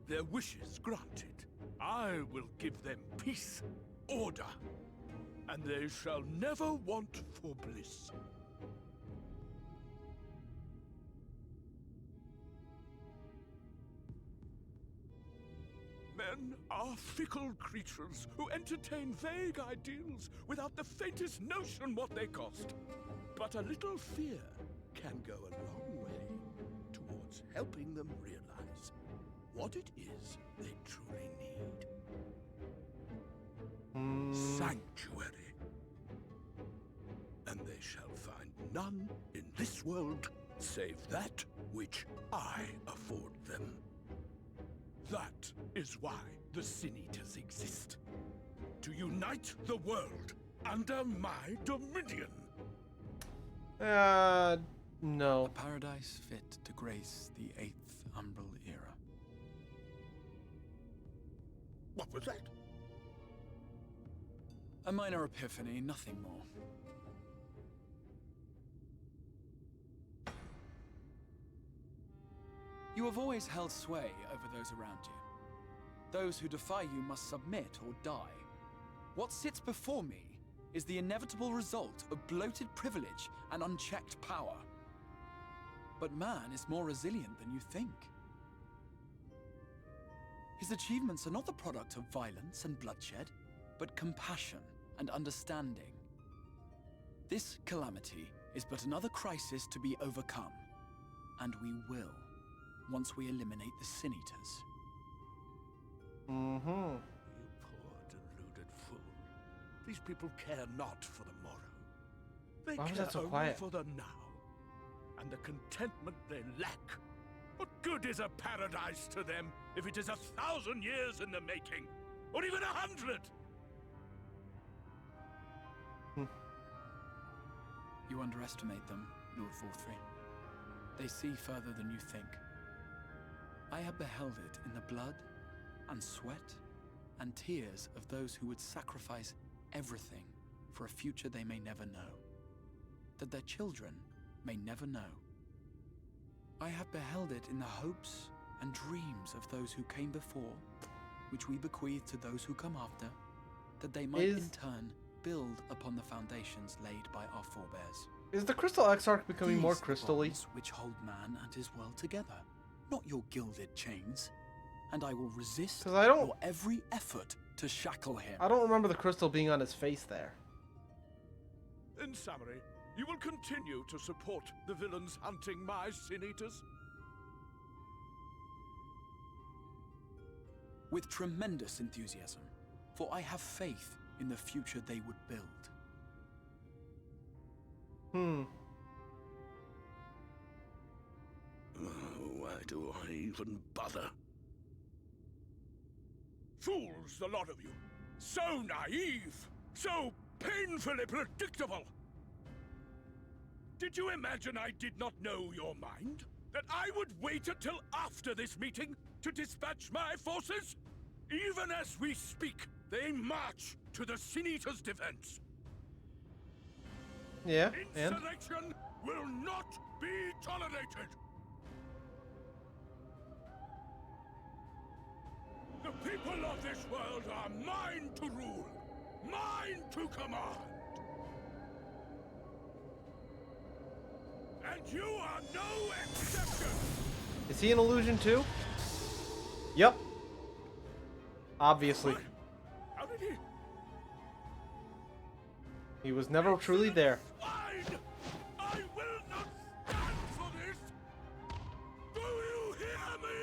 their wishes granted. I will give them peace, order, and they shall never want for bliss. Men are fickle creatures who entertain vague ideals without the faintest notion what they cost. But a little fear can go a long way towards helping them realize what it is they truly need. Sanctuary. And they shall find none in this world save that which I afford them. That is why the Sin-Eaters exist. To unite the world under my dominion. No. A paradise fit to grace the 8th Umbral era. What was that? A minor epiphany, nothing more. You have always held sway over those around you. Those who defy you must submit or die. What sits before me is the inevitable result of bloated privilege and unchecked power. But man is more resilient than you think. His achievements are not the product of violence and bloodshed, but compassion and understanding. This calamity is but another crisis to be overcome, and we will, once we eliminate the Sin Eaters. You poor deluded fool. These people care not for the morrow. They Why was care that so only quiet? for the now, and the contentment they lack. What good is a paradise to them if it is 1,000 years in the making, or even 100? You underestimate them, Lord Vorthry. They see further than you think. I have beheld it in the blood and sweat and tears of those who would sacrifice everything for a future they may never know, that their children may never know. I have beheld it in the hopes and dreams of those who came before, which we bequeath to those who come after, that they might in turn build upon the foundations laid by our forebears. Is the Crystal Exarch becoming These more are the crystal-y? bonds which hold man and his world together, not your gilded chains. And I will resist your every effort to shackle him. I don't remember the crystal being on his face there. In summary, you will continue to support the villains hunting my Sin Eaters? With tremendous enthusiasm, for I have faith in the future they would build. Why do I even bother? Fools, the lot of you! So naive! So painfully predictable! Did you imagine I did not know your mind? That I would wait until after this meeting to dispatch my forces? Even as we speak, they march to the Sin Eaters' defense. Yeah, and? Insurrection will not be tolerated! The people of this world are mine to rule, mine to command. And you are no exception. Is he an illusion too? Yep. Obviously. How did he? He was never truly there. Fine! I will not stand for this! Do you hear me?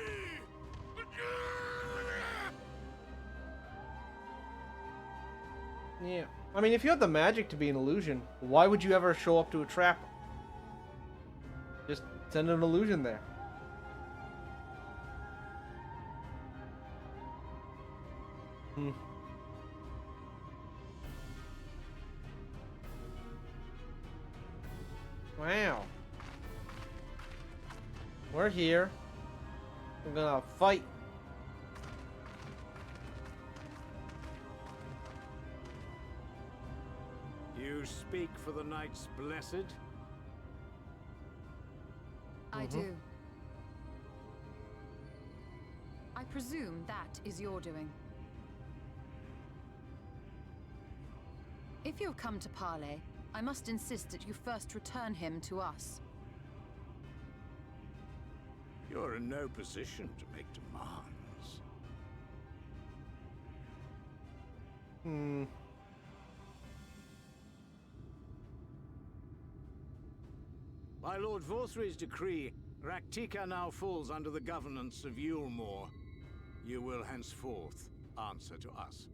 Yeah. I mean, if you had the magic to be an illusion, why would you ever show up to a trap? Just send an illusion there. Wow. We're here. We're gonna fight. You speak for the Knights Blessed? I do. I presume that is your doing. If you've come to parley, I must insist that you first return him to us. You're in no position to make demands. By Lord Vorthry's decree, Raktika now falls under the governance of Yulmore. You will henceforth answer to us.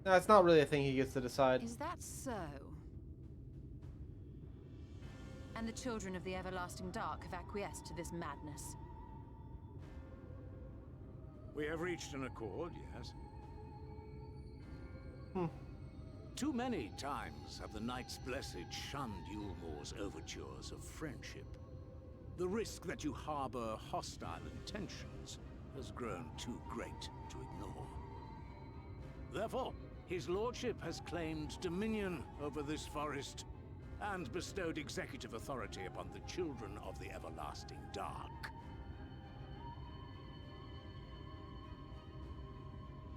That's not really a thing he gets to decide. Is that so? And the children of the Everlasting Dark have acquiesced to this madness. We have reached an accord, yes. Too many times have the Knights Blessed shunned Yulmore's overtures of friendship. The risk that you harbor hostile intentions has grown too great to ignore. Therefore, his lordship has claimed dominion over this forest and bestowed executive authority upon the children of the everlasting dark.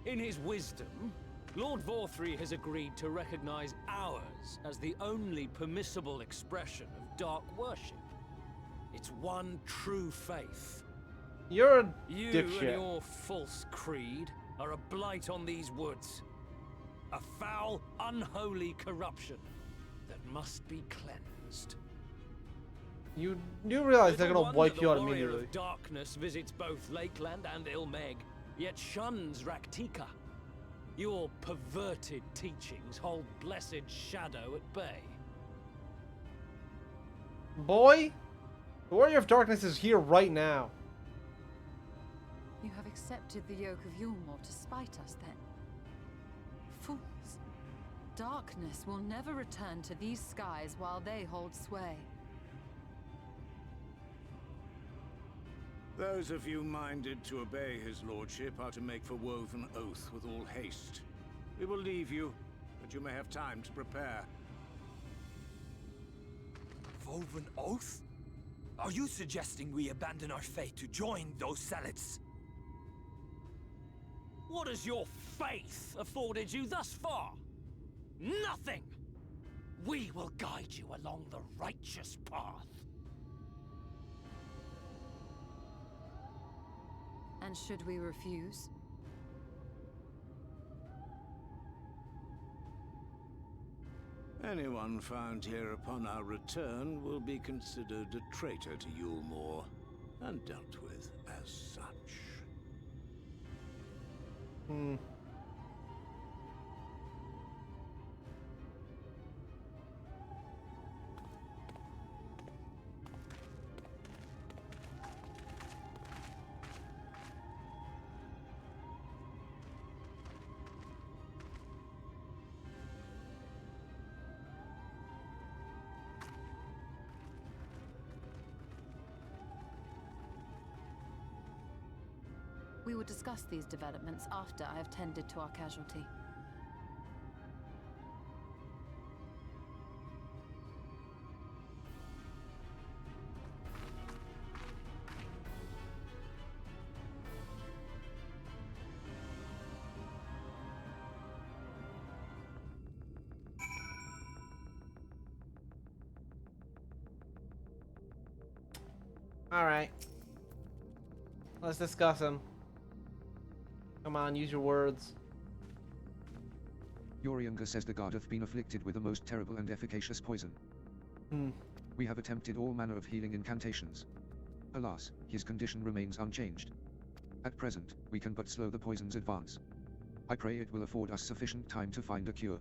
In his wisdom, Lord Vorthry has agreed to recognize ours as the only permissible expression of dark worship. It's one true faith. You're a You dipshit. and your false creed are a blight on these woods. A foul, unholy corruption that must be cleansed. You do realize they're Little gonna wonder wipe you out the Warrior immediately. of Darkness visits both Lakeland and Ilmeg, yet shuns Raktika. Your perverted teachings hold blessed shadow at bay. Boy, the Warrior of Darkness is here right now. You have accepted the yoke of Yulmore to spite us, then? Fools. Darkness will never return to these skies while they hold sway. Those of you minded to obey his lordship are to make for Woven Oath with all haste. We will leave you, but you may have time to prepare. Woven Oath? Are you suggesting we abandon our fate to join those zealots? What has your faith afforded you thus far? Nothing! We will guide you along the righteous path. And should we refuse? Anyone found here upon our return will be considered a traitor to Yulmore, and dealt with as such. We will discuss these developments after I have tended to our casualty. Alright. Let's discuss him. Come on, use your words. Yoriunga says the god have been afflicted with the most terrible and efficacious poison. We have attempted all manner of healing incantations. Alas, his condition remains unchanged. At present, we can but slow the poison's advance. I pray it will afford us sufficient time to find a cure.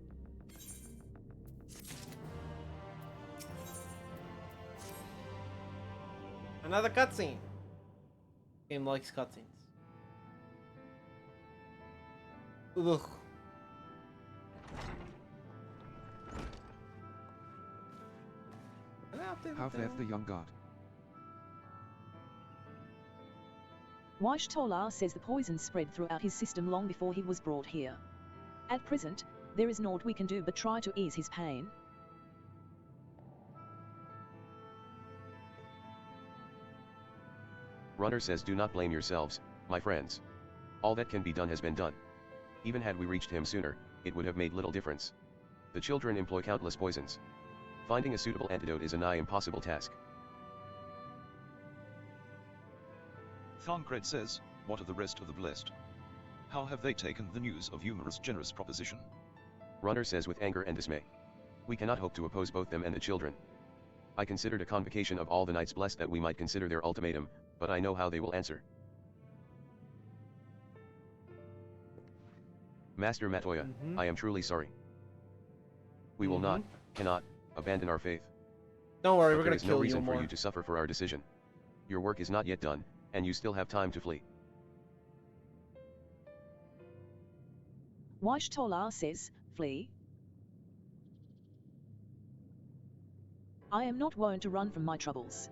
Another cutscene. Game likes cutscenes. Ugh. How fareth the young god? Weish Tolar says the poison spread throughout his system long before he was brought here. At present, there is naught we can do but try to ease his pain. Runner says do not blame yourselves, my friends. All that can be done has been done. Even had we reached him sooner, it would have made little difference. The children employ countless poisons. Finding a suitable antidote is a nigh impossible task. Thancred says, what of the rest of the blessed? How have they taken the news of Yuma's generous proposition? Runner says with anger and dismay. We cannot hope to oppose both them and the children. I considered a convocation of all the knights blessed that we might consider their ultimatum, but I know how they will answer. Master Matoya, I am truly sorry. We will not, cannot, abandon our faith. Don't worry, But we're there gonna is kill no reason you for more. you to suffer for our decision. Your work is not yet done, and you still have time to flee. Weish Tolar says, flee? I am not wont to run from my troubles.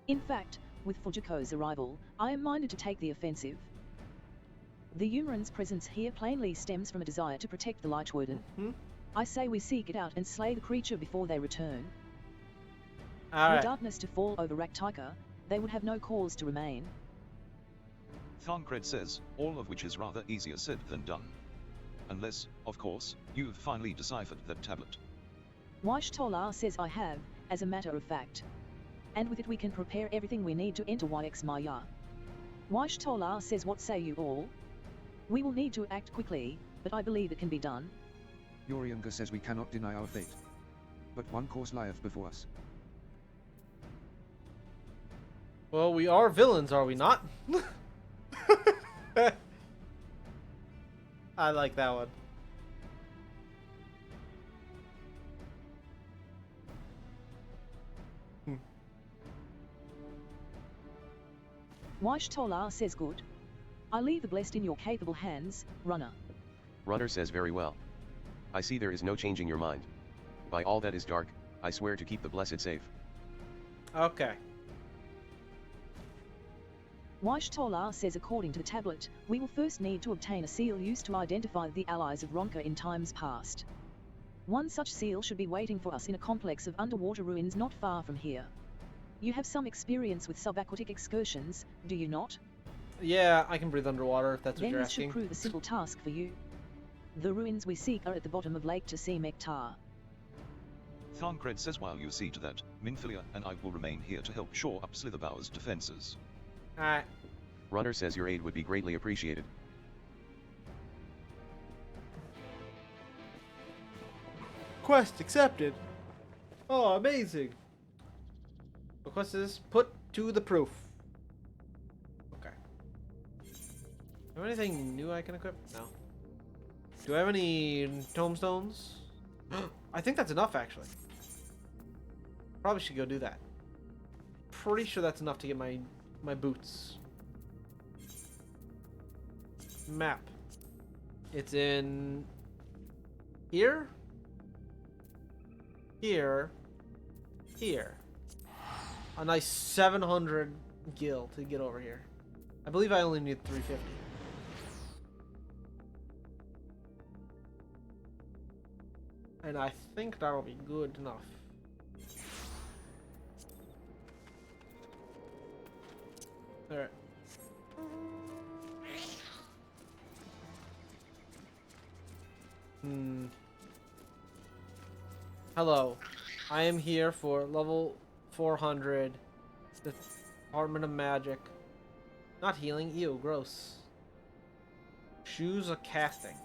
In fact, with Fujiko's arrival, I am minded to take the offensive. The Umaran's presence here plainly stems from a desire to protect the Light Warden. I say we seek it out and slay the creature before they return. Were darkness to fall over Raktika, they would have no cause to remain. Thancred says, all of which is rather easier said than done. Unless, of course, you've finally deciphered that tablet. Waish Tolar says I have, as a matter of fact. And with it we can prepare everything we need to enter YX Maya. Waish Tolar says what say you all? We will need to act quickly, but I believe it can be done. Yoriunga says we cannot deny our fate. But one course lieth before us. Well, we are villains, are we not? I like that one. Waish Tolar says good. I leave the blessed in your capable hands, Runner. Runner says very well. I see there is no changing your mind. By all that is dark, I swear to keep the blessed safe. Okay. Waish Tolar says according to the tablet, we will first need to obtain a seal used to identify the allies of Ronka in times past. One such seal should be waiting for us in a complex of underwater ruins not far from here. You have some experience with subaquatic excursions, do you not? Yeah, I can breathe underwater if that's what you're Then this asking. should prove a simple task for you. The ruins we seek are at the bottom of Lake Tasimektar. Thancred says while you see to that, Minfilia and I will remain here to help shore up Slitherbow's defenses. Alright. Runner says your aid would be greatly appreciated. Quest accepted. Oh, amazing. Request is put to the proof. Okay. Do I have anything new I can equip? No. Do I have any tombstones? I think that's enough, actually. Probably should go do that. Pretty sure that's enough to get my boots. Map. It's in here, here, here. A nice 700 gil to get over here. I believe I only need 350. And I think that'll be good enough. Alright. Hello. I am here for level 400. The Department of Magic. Not healing. Ew, gross. Shoes of casting.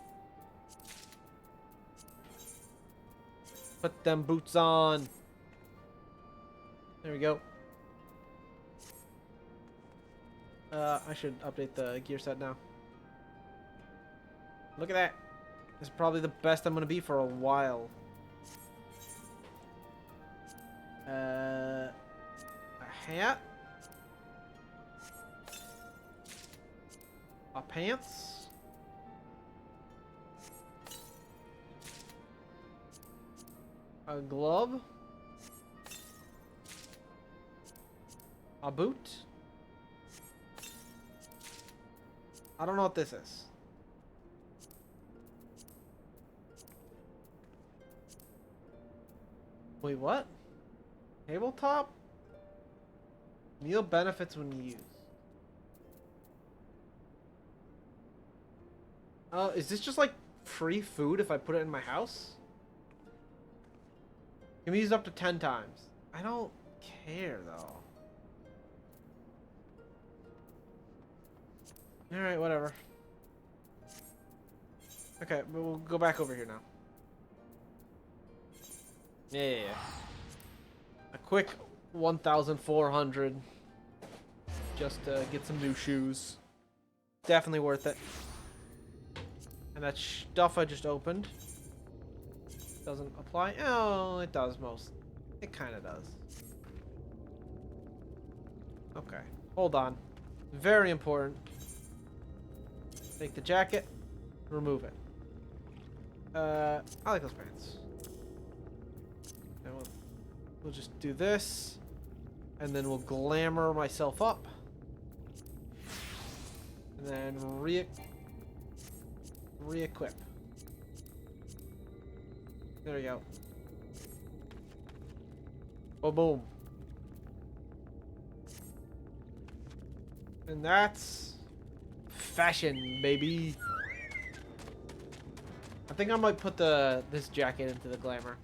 Put them boots on. There we go. I should update the gear set now. Look at that. This is probably the best I'm gonna be for a while. A hat. A pants. A glove. A boot. I don't know what this is. Wait, what? Tabletop? Meal benefits when used. Is this just like free food if I put it in my house? Can be used up to 10 times. I don't care though. Alright, whatever. Okay, we'll go back over here now. Yeah. A quick 1,400 just to get some new shoes. Definitely worth it. And that stuff I just opened doesn't apply. Oh, it does most. It kind of does. Okay, hold on. Very important. Take the jacket, remove it. I like those pants. We'll just do this. And then we'll glamour myself up. And then re-equip. There we go. Oh, boom. And that's fashion, baby. I think I might put this jacket into the glamour.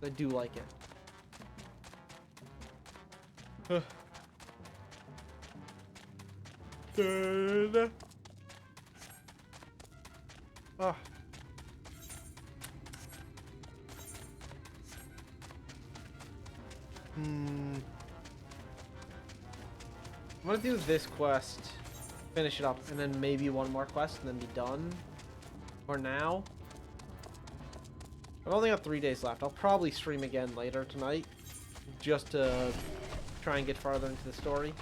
I do like it. Oh. I'm gonna do this quest, finish it up, and then maybe one more quest, and then be done. For now. I've only got 3 days left. I'll probably stream again later tonight, just to try and get farther into the story.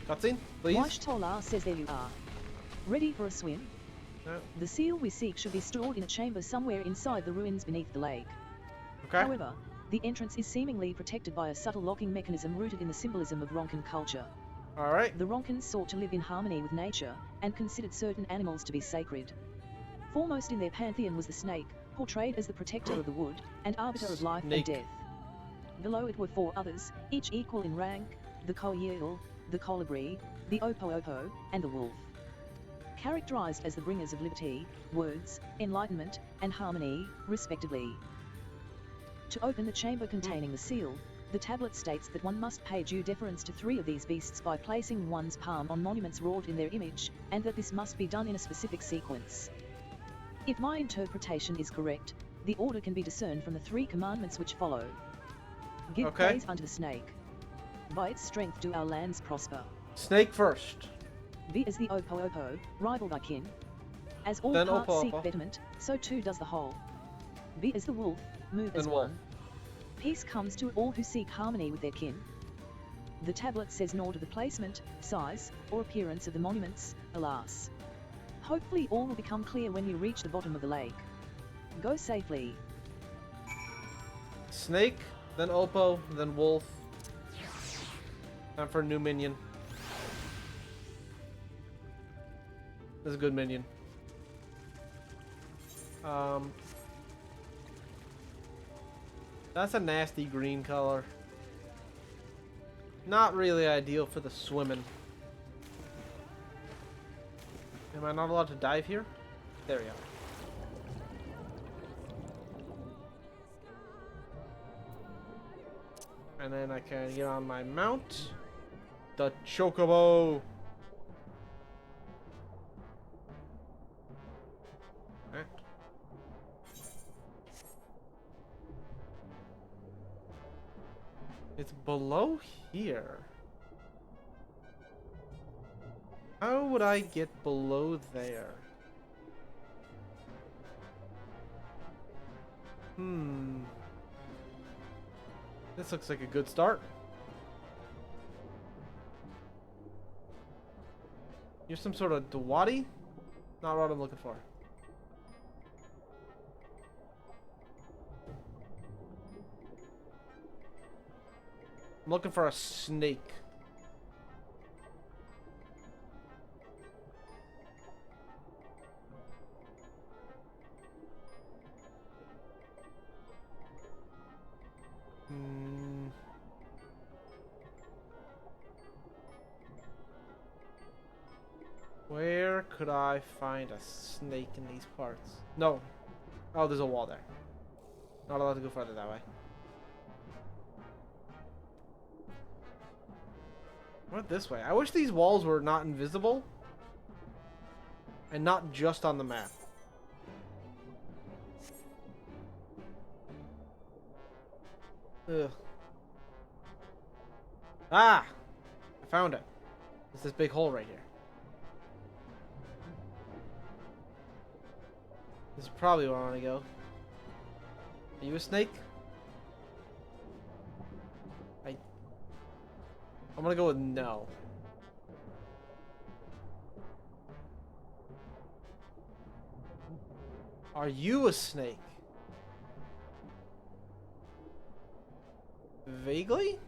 Cutscene, please. Wash Tolar says there you are. Ready for a swim? No. The seal we seek should be stored in a chamber somewhere inside the ruins beneath the lake. Okay. However, the entrance is seemingly protected by a subtle locking mechanism rooted in the symbolism of Ronkan culture. Alright. The Ronkans sought to live in harmony with nature, and considered certain animals to be sacred. Foremost in their pantheon was the snake, portrayed as the protector of the wood, and arbiter of life and death. Below it were 4 others, each equal in rank: the coyote, the colibri, the opo-opo, and the wolf. Characterized as the bringers of liberty, words, enlightenment, and harmony, respectively. To open the chamber containing the seal, the tablet states that one must pay due deference to 3 of these beasts by placing one's palm on monuments wrought in their image, and that this must be done in a specific sequence. If my interpretation is correct, the order can be discerned from the 3 commandments which follow. Give praise unto the snake. By its strength do our lands prosper. Snake first. Be as the opo-opo, rival thy kin. As all Then parts seek opo-opo. betterment, so too does the whole. Be as the wolf, move as Then wolf. one. Peace comes to all who seek harmony with their kin. The tablet says naught of the placement, size, or appearance of the monuments, alas. Hopefully all will become clear when you reach the bottom of the lake. Go safely. Snake, then Oppo, then Wolf. Time for a new minion. This is a good minion. That's a nasty green color. Not really ideal for the swimming. Am I not allowed to dive here? There we go. And then I can get on my mount. The Chocobo. Okay. It's below here. How would I get below there? This looks like a good start. You're some sort of Dwadi? Not what I'm looking for. I'm looking for a snake. Where could I find a snake in these parts? No. Oh, there's a wall there. Not allowed to go further that way. What this way? I wish these walls were not invisible. And not just on the map. Ugh. Ah! I found it. It's this big hole right here. This is probably where I want to go. Are you a snake? I'm gonna go with no. Are you a snake? Vaguely?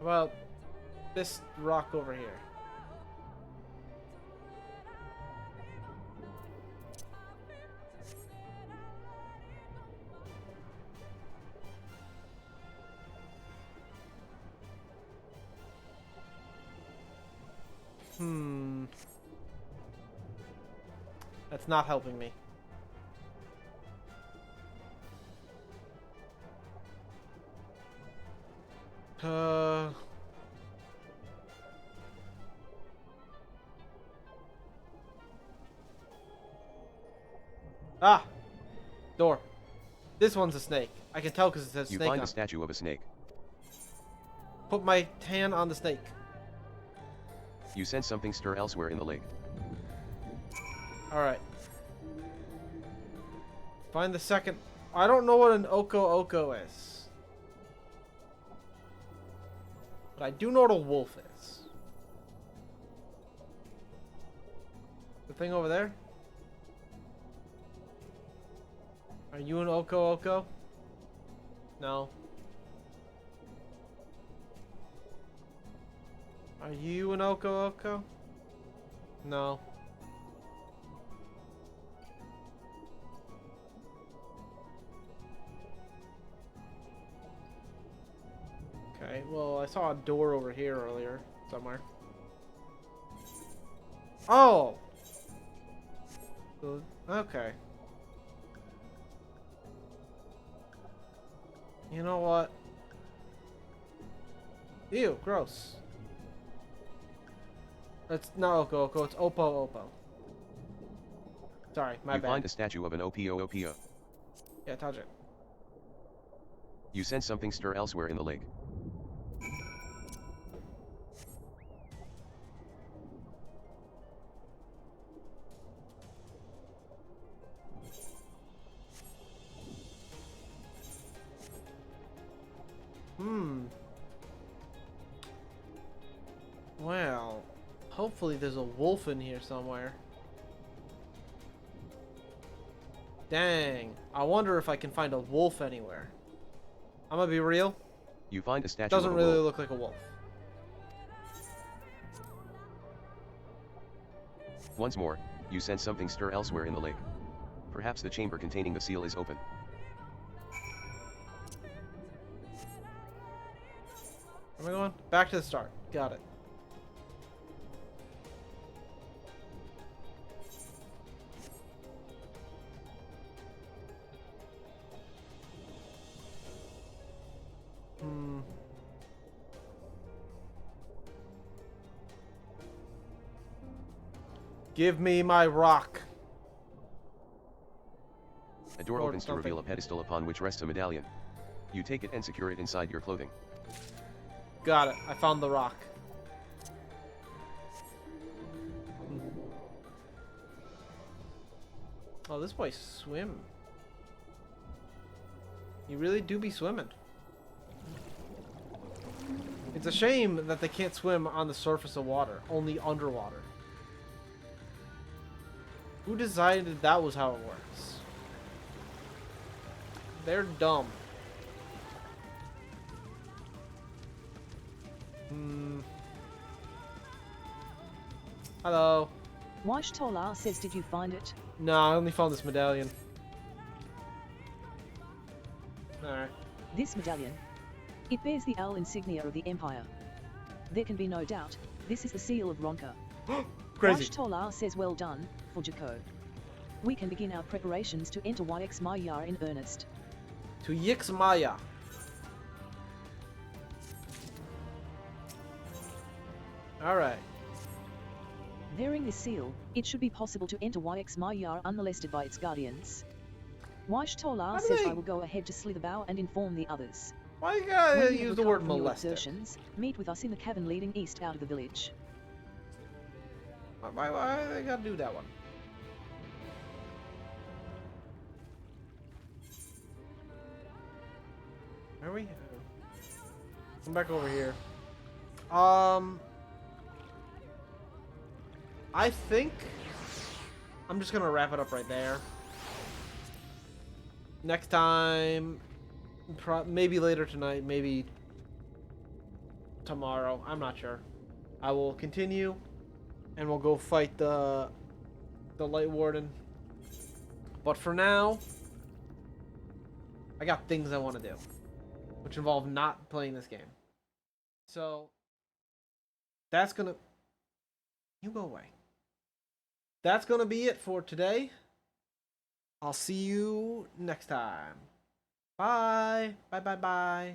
Well, this rock over here. That's not helping me. Ah! Door. This one's a snake. I can tell because it says You snake find on a statue of a snake. Put my hand on the snake. You sense something stir elsewhere in the lake. Alright. Find the second. I don't know what an Oko Oko is. But I do know what a wolf is. The thing over there? Are you an Oko Oko? No. Are you an Oko Oko? No. Okay, well, I saw a door over here earlier, somewhere. Oh! Okay. You know what? Ew, gross. It's not Oko Oko, it's Oppo Oppo. Sorry, my you bad. You find a statue of an Opio Opio. Yeah, touch it. You sense something stir elsewhere in the lake. Well, hopefully there's a wolf in here somewhere. Dang, I wonder if I can find a wolf anywhere. I'm gonna be real. You find a statue Doesn't of a really wolf. look like a wolf. Once more, you sense something stir elsewhere in the lake. Perhaps the chamber containing the seal is open. Where am I going? Back to the start. Got it. Give me my rock. A door opens to reveal a pedestal upon which rests a medallion. You take it and secure it inside your clothing. Got it. I found the rock. Oh, this boy swim. You really do be swimming. It's a shame that they can't swim on the surface of water, only underwater. Who decided that was how it works? They're dumb. Hello. Wash Tolar says, did you find it? No, I only found this medallion. Alright. This medallion. It bears the owl insignia of the Empire. There can be no doubt, this is the seal of Ronka. Crazy. Wash Tolar says, well done, Forgor. We can begin our preparations to enter Yx Maya in earnest. To Yx Maya. Alright. Bearing this seal, it should be possible to enter Yx Maya unmolested by its guardians. Wash Tolar says I will go ahead to Slitherbow and inform the others. Why you gotta When you use have the word recovered from your molested? exertions, meet with us in the cavern leading east out of the village. Why they gotta do that one? Where are we? Come back over here. I think I'm just gonna wrap it up right there. Next time, maybe later tonight, maybe tomorrow. I'm not sure. I will continue, and we'll go fight the Light Warden. But for now, I got things I want to do, which involve not playing this game. So that's gonna. You go away. That's gonna be it for today. I'll see you next time. Bye. Bye, bye, bye.